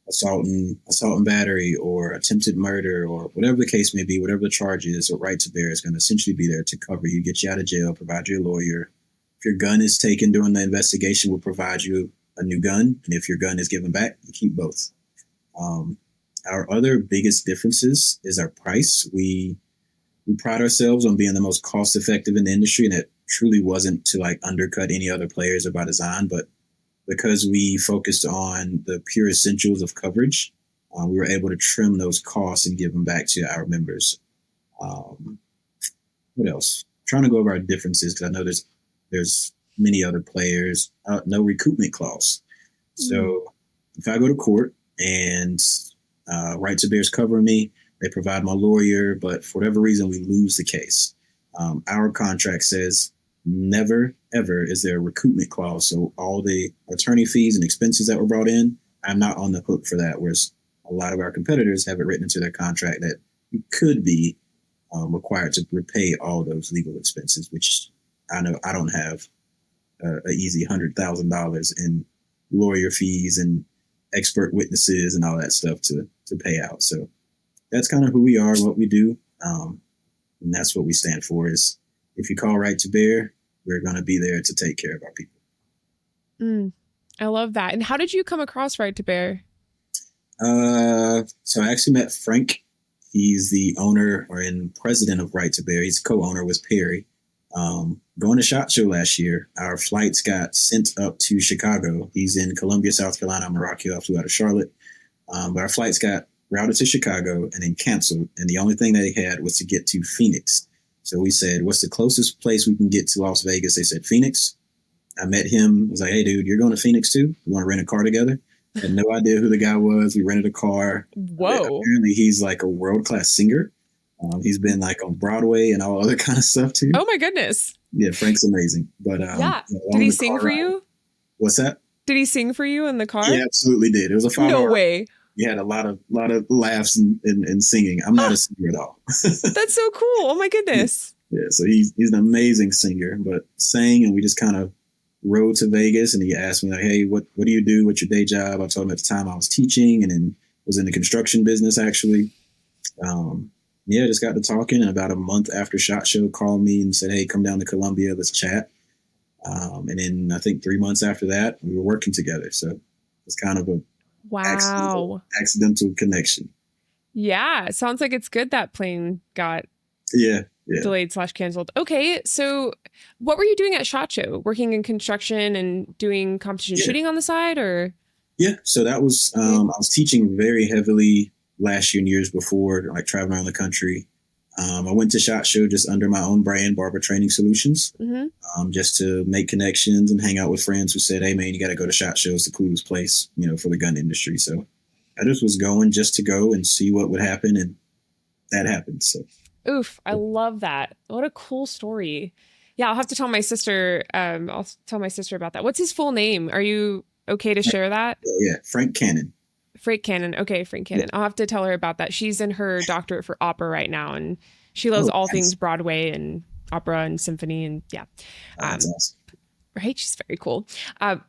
assault and battery or attempted murder or whatever the case may be, whatever the charge is. Or Right to Bear is going to essentially be there to cover you, get you out of jail, provide you a lawyer. If your gun is taken during the investigation, we'll provide you a new gun. And if your gun is given back, you keep both. Our other biggest differences is our price. We pride ourselves on being the most cost effective in the industry, and it truly wasn't to undercut any other players or by design, but because we focused on the pure essentials of coverage, we were able to trim those costs and give them back to our members. What else? I'm trying to go over our differences because I know there's many other players. No recoupment clause. So if I go to court and Right to Bear's covering me, they provide my lawyer, but for whatever reason we lose the case. Our contract says never, ever is there a recoupment clause. So all the attorney fees and expenses that were brought in, I'm not on the hook for that. Whereas a lot of our competitors have it written into their contract that you could be required to repay all those legal expenses, which I know I don't have an easy $100,000 in lawyer fees and expert witnesses and all that stuff to pay out. So that's kind of who we are, what we do. And that's what we stand for is, if you call Right to Bear, we're going to be there to take care of our people. I love that. And how did you come across Right to Bear? So I actually met Frank. He's the owner and president of Right to Bear. He's co-owner with Perry. Going to SHOT Show last year, our flights got sent up to Chicago. He's in Columbia, South Carolina. I'm in Rock Hill. I flew out of Charlotte. But our flights got routed to Chicago and then canceled. And the only thing they had was to get to Phoenix. So we said, what's the closest place we can get to Las Vegas? They said Phoenix. I met him. I was like, hey, dude, you're going to Phoenix too? We want to rent a car together? Had no idea who the guy was. We rented a car. Whoa. Apparently he's like a world-class singer. He's been on Broadway and all other kind of stuff too. Oh my goodness. Yeah, Frank's amazing. But yeah. Did he sing for you? What's that? Did he sing for you in the car? Yeah, absolutely did. It was a 5 No hour. way. We had a lot of laughs and singing. I'm not a singer at all. That's so cool. Oh my goodness. Yeah, so he's an amazing singer, but sang, and we just kind of rode to Vegas, and he asked me hey, what do you do? What's your day job? I told him at the time I was teaching and then was in the construction business actually. Just got to talking, and about a month after SHOT Show called me and said, hey, come down to Columbia, let's chat. And then I think 3 months after that, we were working together. So it's kind of a accidental connection. Yeah, it sounds like it's good that plane got Yeah, yeah, Delayed/canceled. Okay, so what were you doing at SHOT Show? Working in construction and doing competition yeah, shooting on the side, or yeah. So that was okay? I was teaching very heavily last year and years before, like traveling around the country. I went to SHOT Show just under my own brand, Barber Training Solutions, Mm-hmm. just to make connections and hang out with friends who said, "Hey, man, you got to go to SHOT Show. It's the coolest place, for the gun industry." So I just was going just to go and see what would happen, and that happened. So Oof, I love that. What a cool story. Yeah, I'll have to tell my sister. I'll tell my sister about that. What's his full name? Are you okay to share that? yeah, Frank Cannon. Frank Cannon. Okay, Frank Yeah. Cannon. I'll have to tell her about that. She's in her doctorate for opera right now, and she loves Oh, all things nice. Broadway and opera and symphony, and yeah. That's Um, awesome. right, she's very cool.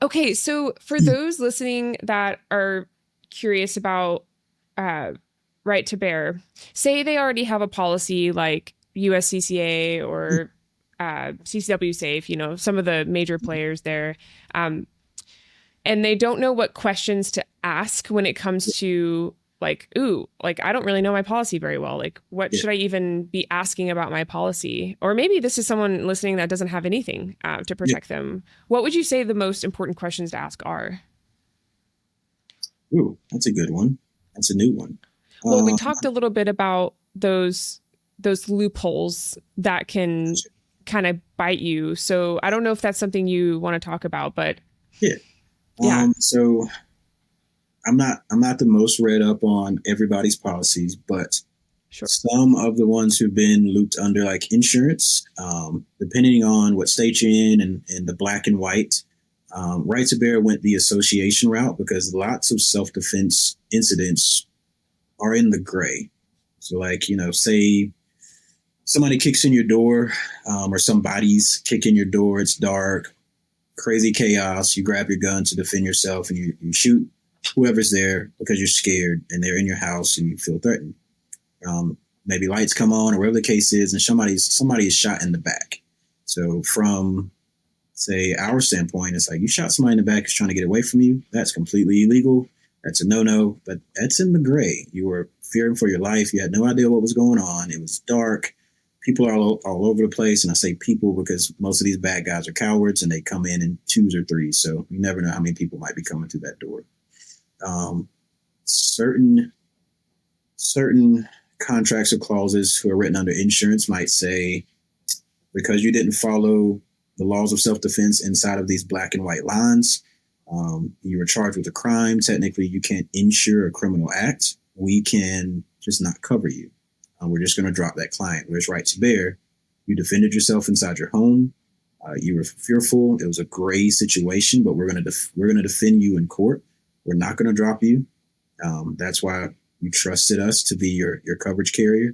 Okay, so for those listening that are curious about uh, right to bear, say they already have a policy like USCCA or CCW Safe, some of the major players there. Um, and they don't know what questions to ask when it comes to like, ooh, like I don't really know my policy very well. Like, what Yeah, should I even be asking about my policy? Or maybe this is someone listening that doesn't have anything to yeah. protect them. What would you say the most important questions to ask are? Ooh, that's a good one. That's a new one. Well, we Um, talked a little bit about those loopholes that can kind of bite you. So I don't know if that's something you want to talk about, but yeah. yeah, So I'm not the most read up on everybody's policies, but sure. some of the ones who've been looped under like insurance, depending on what state you're in and the black and white. Right to Bear went the association route because lots of self defense incidents are in the gray. So, like, say somebody kicks in your door, or somebody's kicking your door, it's dark, crazy chaos. You grab your gun to defend yourself and you shoot whoever's there because you're scared and they're in your house and you feel threatened. Maybe lights come on or whatever the case is, and somebody is shot in the back. So from say our standpoint, it's like you shot somebody in the back who's trying to get away from you. That's completely illegal. That's a no-no. But that's in the gray. You were fearing for your life. You had no idea what was going on. It was dark. People are all over the place, and I say people because most of these bad guys are cowards, and they come in twos or threes. So you never know how many people might be coming through that door. Certain contracts or clauses who are written under insurance might say because you didn't follow the laws of self-defense inside of these black and white lines, you were charged with a crime. Technically, you can't insure a criminal act. We can just not cover you. We're just going to drop that client. Whereas right to bear, you defended yourself inside your home. You were fearful. It was a gray situation, but we're going to defend you in court. We're not going to drop you. That's why you trusted us to be your coverage carrier,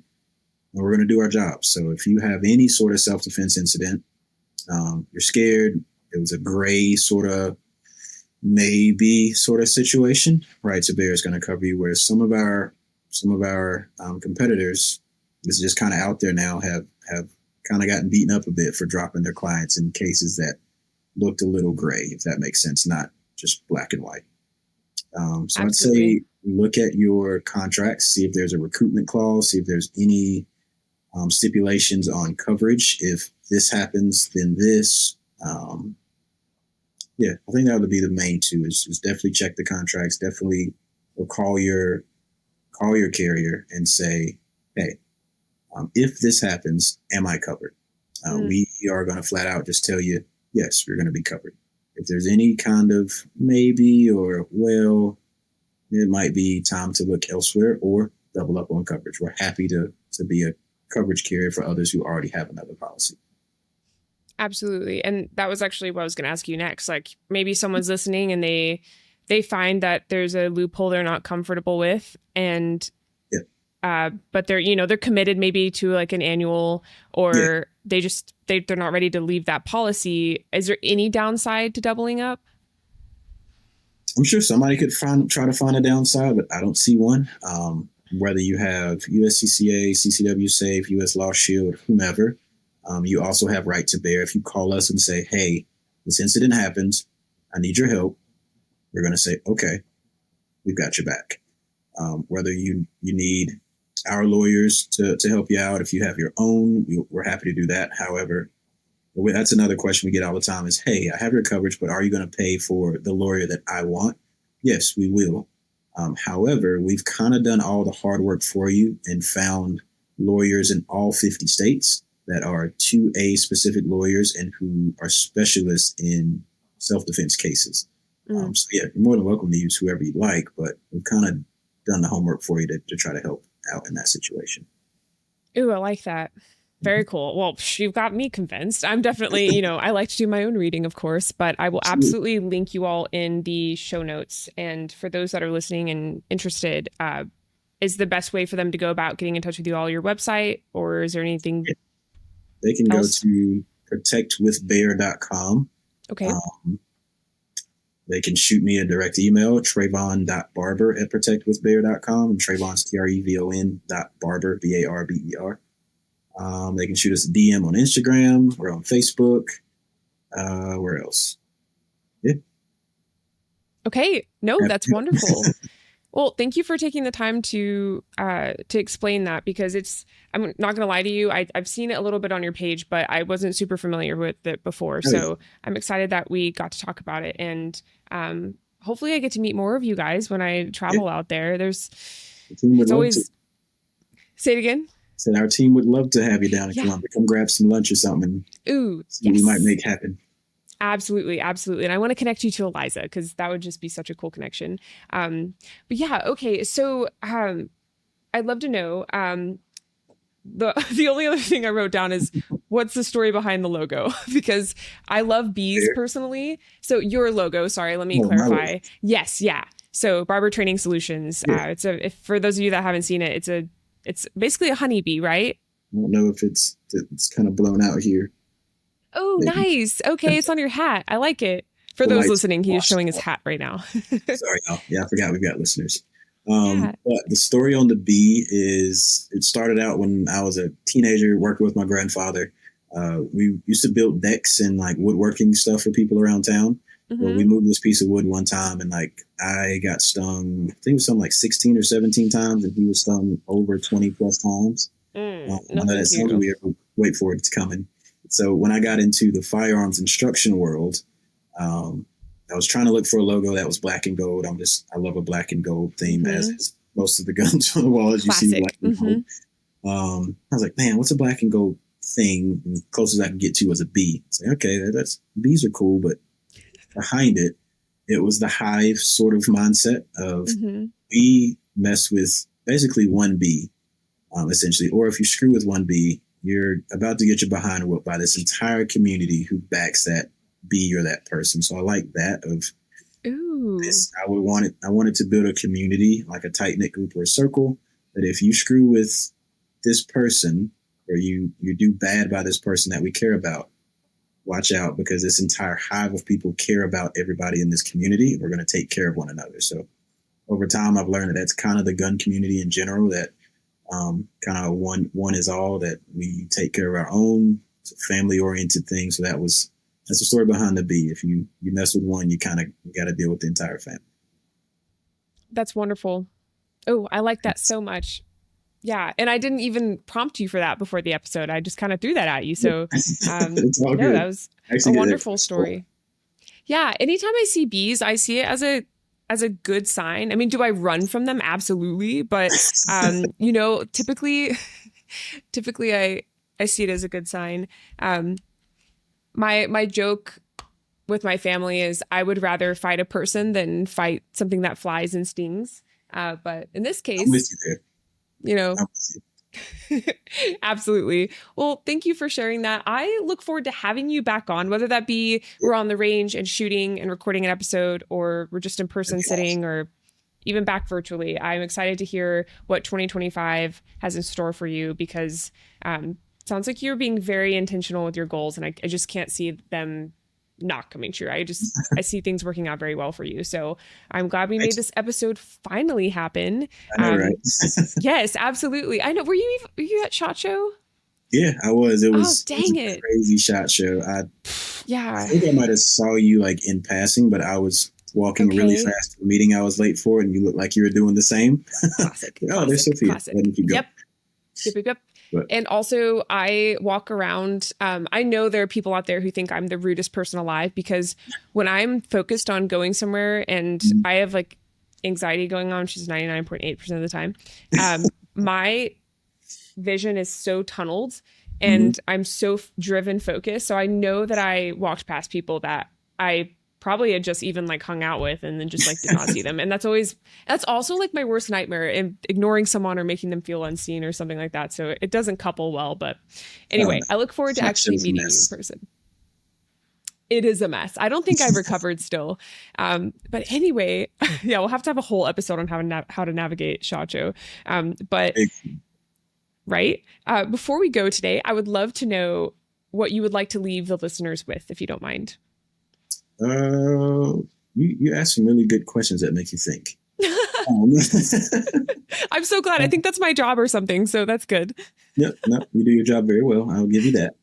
and we're going to do our job. So if you have any sort of self-defense incident, you're scared, it was a gray sort of maybe sort of situation, right to bear is going to cover you. Whereas some of our competitors, this is just kind of out there now, have kind of gotten beaten up a bit for dropping their clients in cases that looked a little gray, if that makes sense, not just black and white. So I'd say look at your contracts, see if there's a recoupment clause, see if there's any stipulations on coverage. If this happens, then this. Yeah, I think that would be the main two. Is definitely check the contracts. Definitely, or call your carrier and say, hey, if this happens, am I covered? We are going to flat out just tell you, yes, you're going to be covered. If there's any kind of maybe or well, it might be time to look elsewhere or double up on coverage. We're happy to be a coverage carrier for others who already have another policy. Absolutely. And that was actually what I was going to ask you next. Like maybe someone's listening and they find that there's a loophole they're not comfortable with, and but they're committed maybe to like an annual, or they're not ready to leave that policy. Is there any downside to doubling up? I'm sure somebody could try to find a downside, but I don't see one. Whether you have USCCA, CCW Safe, US Law Shield, whomever, you also have right to bear. If you call us and say, hey, this incident happens, I need your help, we're going to say, okay, we've got your back. Whether you need our lawyers to help you out. If you have your own, we're happy to do that. However, that's another question we get all the time is, hey, I have your coverage, but are you going to pay for the lawyer that I want? Yes, we will. However, we've kind of done all the hard work for you and found lawyers in all 50 states that are 2A specific lawyers and who are specialists in self-defense cases. So yeah, you're more than welcome to use whoever you like, but we've kind of done the homework for you to try to help out in that situation. Ooh, I like that. Very cool. Well, you've got me convinced. I'm definitely, I like to do my own reading, of course, but I will absolutely link you all in the show notes. And for those that are listening and interested, is the best way for them to go about getting in touch with you all your website, or is there anything They can else? go to protectwithbear.com. Okay. They can shoot me a direct email, Tre'Von.barber@protectwithbear.com, and Tre'Von's Trevon.barber, BARBER. They can shoot us a DM on Instagram. We're on Facebook. Where else? Yeah. Okay. No, that's wonderful. Well, thank you for taking the time to explain that, because I'm not going to lie to you. I've seen it a little bit on your page, but I wasn't super familiar with it before. So I'm excited that we got to talk about it. And hopefully I get to meet more of you guys when I travel out there. It's always... Say it again. Said our team would love to have you down in Columbia. Come grab some lunch or something. Ooh, yes. We might make happen. Absolutely. Absolutely. And I want to connect you to Eliza, because that would just be such a cool connection. But yeah. Okay. So I'd love to know, the only other thing I wrote down is, what's the story behind the logo? Because I love bees personally. So your logo, sorry, let me clarify. Yes. Yeah. So Barber Training Solutions. For those of you that haven't seen it, it's basically a honeybee, right? I don't know if it's kind of blown out here. Oh, maybe. Nice. Okay, it's on your hat. I like it. For those listening, he is showing his hat right now. Sorry, y'all. Yeah, I forgot we've got listeners. But the story on the bee is, it started out when I was a teenager working with my grandfather. We used to build decks and like woodworking stuff for people around town. Well, we moved this piece of wood one time, and like I got stung, I think it was something like 16 or 17 times, and he was stung over 20 plus times. That sounds weird. Wait for it, it's coming. So when I got into the firearms instruction world, I was trying to look for a logo that was black and gold. I love a black and gold theme, as is most of the guns on the wall, as you see black and gold. I was like, man, what's a black and gold thing? And the closest I could get to was a bee. It's like, okay, bees are cool, but behind it, it was the hive sort of mindset of we mess with basically one bee, essentially. Or if you screw with one bee, you're about to get your behind whooped by this entire community who backs that bee or that person. So I like that of this. I wanted to build a community, like a tight knit group or a circle, that if you screw with this person or you do bad by this person that we care about, watch out, because this entire hive of people care about everybody in this community. We're going to take care of one another. So over time, I've learned that that's kind of the gun community in general, that kind of one is all, that we take care of our own. It's a family oriented thing. So that's the story behind the bee. If you mess with one, you kind of got to deal with the entire family. That's wonderful. Oh, I like that so much. Yeah. And I didn't even prompt you for that before the episode. I just kind of threw that at you. So that was a wonderful story. Yeah. Anytime I see bees, I see it as a good sign. I mean, do I run from them? Absolutely. But, typically I see it as a good sign. My joke with my family is I would rather fight a person than fight something that flies and stings. But in this case, I'm with you there. Absolutely. Well, thank you for sharing that. I look forward to having you back on, whether that be we're on the range and shooting and recording an episode, or we're just in person sitting, or even back virtually. I'm excited to hear what 2025 has in store for you, because it sounds like you're being very intentional with your goals, and I just can't see them not coming true. I see things working out very well for you. So I'm glad we made this episode finally happen. I know, right? Yes, absolutely. I know. Were you at SHOT Show? Yeah, I was. It was, dang it. Crazy SHOT Show. I think I might have saw you like in passing, but I was walking really Okay. fast to the meeting I was late for, and you look like you were doing the same. Classic. Oh, there's Sophia. Classic. Let me keep going. Yep. Yep, yep, yep. But And also, I walk around. I know there are people out there who think I'm the rudest person alive because when I'm focused on going somewhere and I have like anxiety going on, which is 99.8% of the time, my vision is so tunneled mhm. and I'm so driven focused. So I know that I walked past people that I probably had just even like hung out with and then just like did not see them. And that's also like my worst nightmare, in ignoring someone or making them feel unseen or something like that. So it doesn't couple well. But Oh, anyway, I look forward to that actually show's a meeting you in mess. person. It is a mess. I don't think I've recovered still. But anyway, yeah, we'll have to have a whole episode on how to navigate SHOT Show. But right. Before we go today, I would love to know what you would like to leave the listeners with, if you don't mind. You ask some really good questions that make you think. Um, I'm so glad. I think that's my job or something. So that's good. Yep, no, you do your job very well. I'll give you that.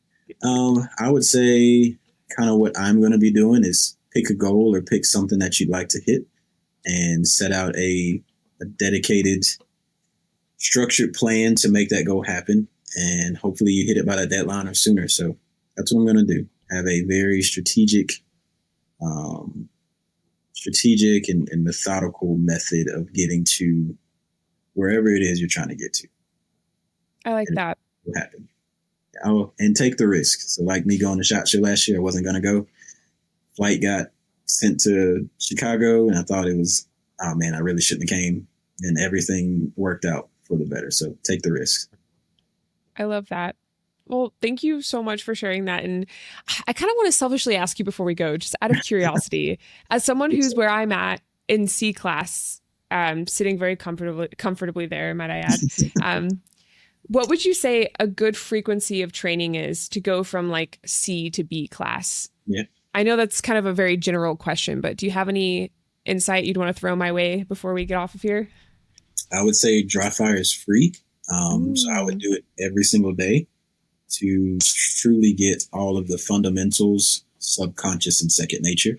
I would say kind of what I'm going to be doing is pick a goal or pick something that you'd like to hit and set out a dedicated, structured plan to make that goal happen. And hopefully you hit it by that deadline or sooner. So that's what I'm going to do. Have a very um, strategic and methodical method of getting to wherever it is you're trying to get to. I like And that. it will happen. And take the risk. So like me going to SHOT Show last year, I wasn't going to go. Flight got sent to Chicago and I thought it was, oh man, I really shouldn't have came. And everything worked out for the better. So take the risk. I love that. Well, thank you so much for sharing that. And I kind of want to selfishly ask you before we go, just out of curiosity, as someone who's where I'm at in C class, sitting very comfortably there, might I add. What would you say a good frequency of training is to go from like C to B class? Yeah. I know that's kind of a very general question, but do you have any insight you'd want to throw my way before we get off of here? I would say dry fire is free. So I would do it every single day to truly get all of the fundamentals, subconscious and second nature.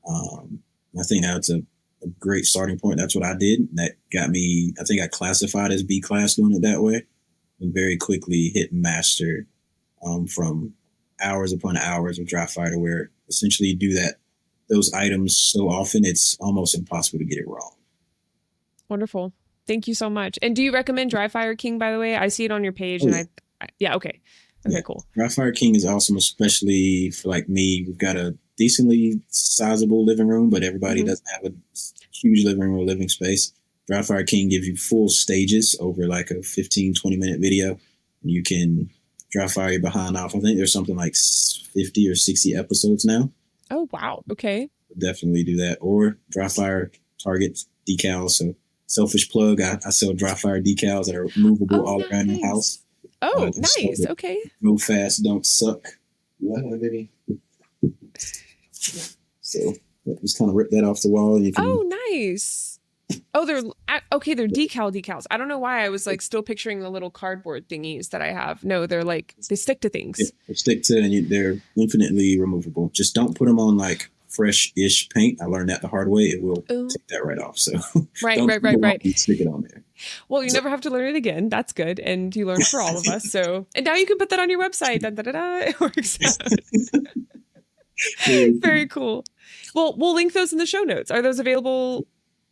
I think that's a great starting point. That's what I did. That got me, I think I classified as B class doing it that way. And very quickly hit master from hours upon hours of dry fire to where essentially you do those items so often it's almost impossible to get it wrong. Wonderful. Thank you so much. And do you recommend Dry Fire King, by the way? I see it on your page yeah, okay. Okay, cool. Dry Fire King is awesome, especially for like me. We've got a decently sizable living room, but everybody doesn't have a huge living room or living space. Dry Fire King gives you full stages over like a 15, 20-minute video. And you can dry fire your behind off. I think there's something like 50 or 60 episodes now. Oh, wow. Okay. Definitely do that. Or dry fire targets, decals. So selfish plug, I sell dry fire decals that are movable all around your house. Oh, nice. Okay. Go fast, don't suck. So just kind of rip that off the wall. And you can, nice. Oh, they're decals. I don't know why I was like still picturing the little cardboard thingies that I have. No, they're like, they stick to things. Yeah, they stick to, and they're infinitely removable. Just don't put them on like fresh-ish paint. I learned that the hard way. It will take that right off. So right. Stick it on there. Well, you never have to learn it again. That's good. And you learn for all of us. So, and now you can put that on your website. It works out. Very cool. Well, we'll link those in the show notes. Are those available?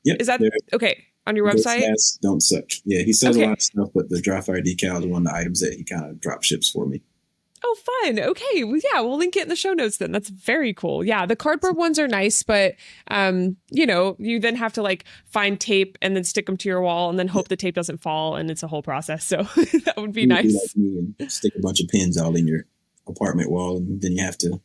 Yep. Is that okay on your website? Fast, don't suck. Yeah, he sells a lot of stuff, but the dry fire decal is one of the items that he kind of drop ships for me. Oh, fun. Okay. Well, yeah, we'll link it in the show notes then. That's very cool. Yeah, the cardboard ones are nice, but you then have to like find tape and then stick them to your wall and then hope the tape doesn't fall, and it's a whole process. So that would be nice. Like me and stick a bunch of pins all in your apartment wall, and then you have to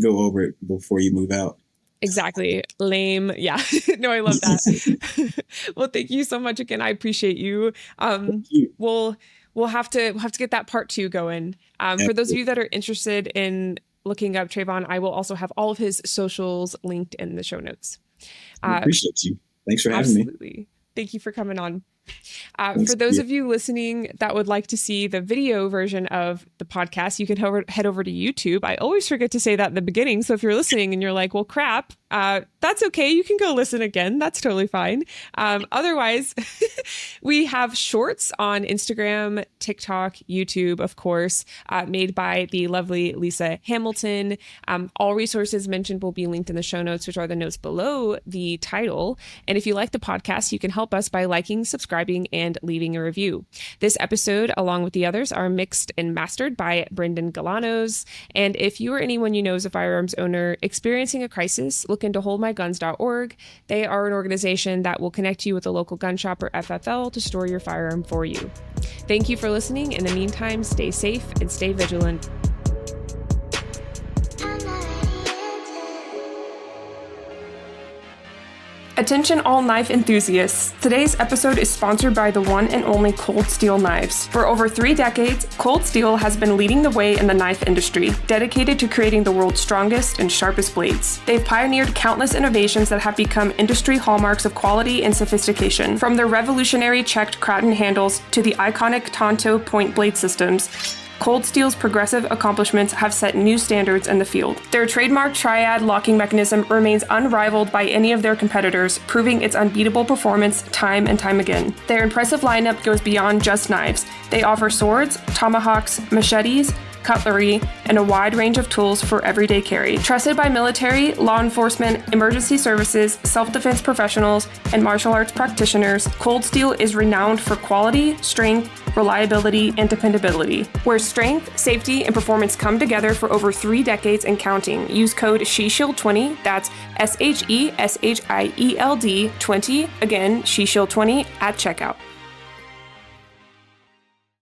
go over it before you move out. Exactly. Lame. Yeah. No, I love that. Well, thank you so much again. I appreciate you. Thank you. We'll have to get that part 2 going. For those of you that are interested in looking up Tre'Von, I will also have all of his socials linked in the show notes. I appreciate you. Thanks for having me. Absolutely. Thank you for coming on. For those of you listening that would like to see the video version of the podcast, you can head over to YouTube. I always forget to say that in the beginning. So if you're listening and you're like, well, crap, that's okay. You can go listen again. That's totally fine. Otherwise, we have shorts on Instagram, TikTok, YouTube, of course, made by the lovely Lisa Hamilton. All resources mentioned will be linked in the show notes, which are the notes below the title. And if you like the podcast, you can help us by liking, subscribing, and leaving a review. This episode, along with the others, are mixed and mastered by Brendon Galanos. And if you or anyone you know is a firearms owner experiencing a crisis, look into holdmyguns.org. They are an organization that will connect you with a local gun shop or FFL to store your firearm for you. Thank you for listening. In the meantime, stay safe and stay vigilant. Attention all knife enthusiasts. Today's episode is sponsored by the one and only Cold Steel Knives. For over 3 decades, Cold Steel has been leading the way in the knife industry, dedicated to creating the world's strongest and sharpest blades. They've pioneered countless innovations that have become industry hallmarks of quality and sophistication. From their revolutionary checked Kraton handles to the iconic Tonto point blade systems, Cold Steel's progressive accomplishments have set new standards in the field. Their trademark triad locking mechanism remains unrivaled by any of their competitors, proving its unbeatable performance time and time again. Their impressive lineup goes beyond just knives. They offer swords, tomahawks, machetes, cutlery, and a wide range of tools for everyday carry. Trusted by military, law enforcement, emergency services, self-defense professionals, and martial arts practitioners, Cold Steel is renowned for quality, strength, reliability, and dependability. Where strength, safety, and performance come together for over 3 decades and counting. Use code SHESHIELD20, that's SHESHIELD 20, again, SHESHIELD20 at checkout.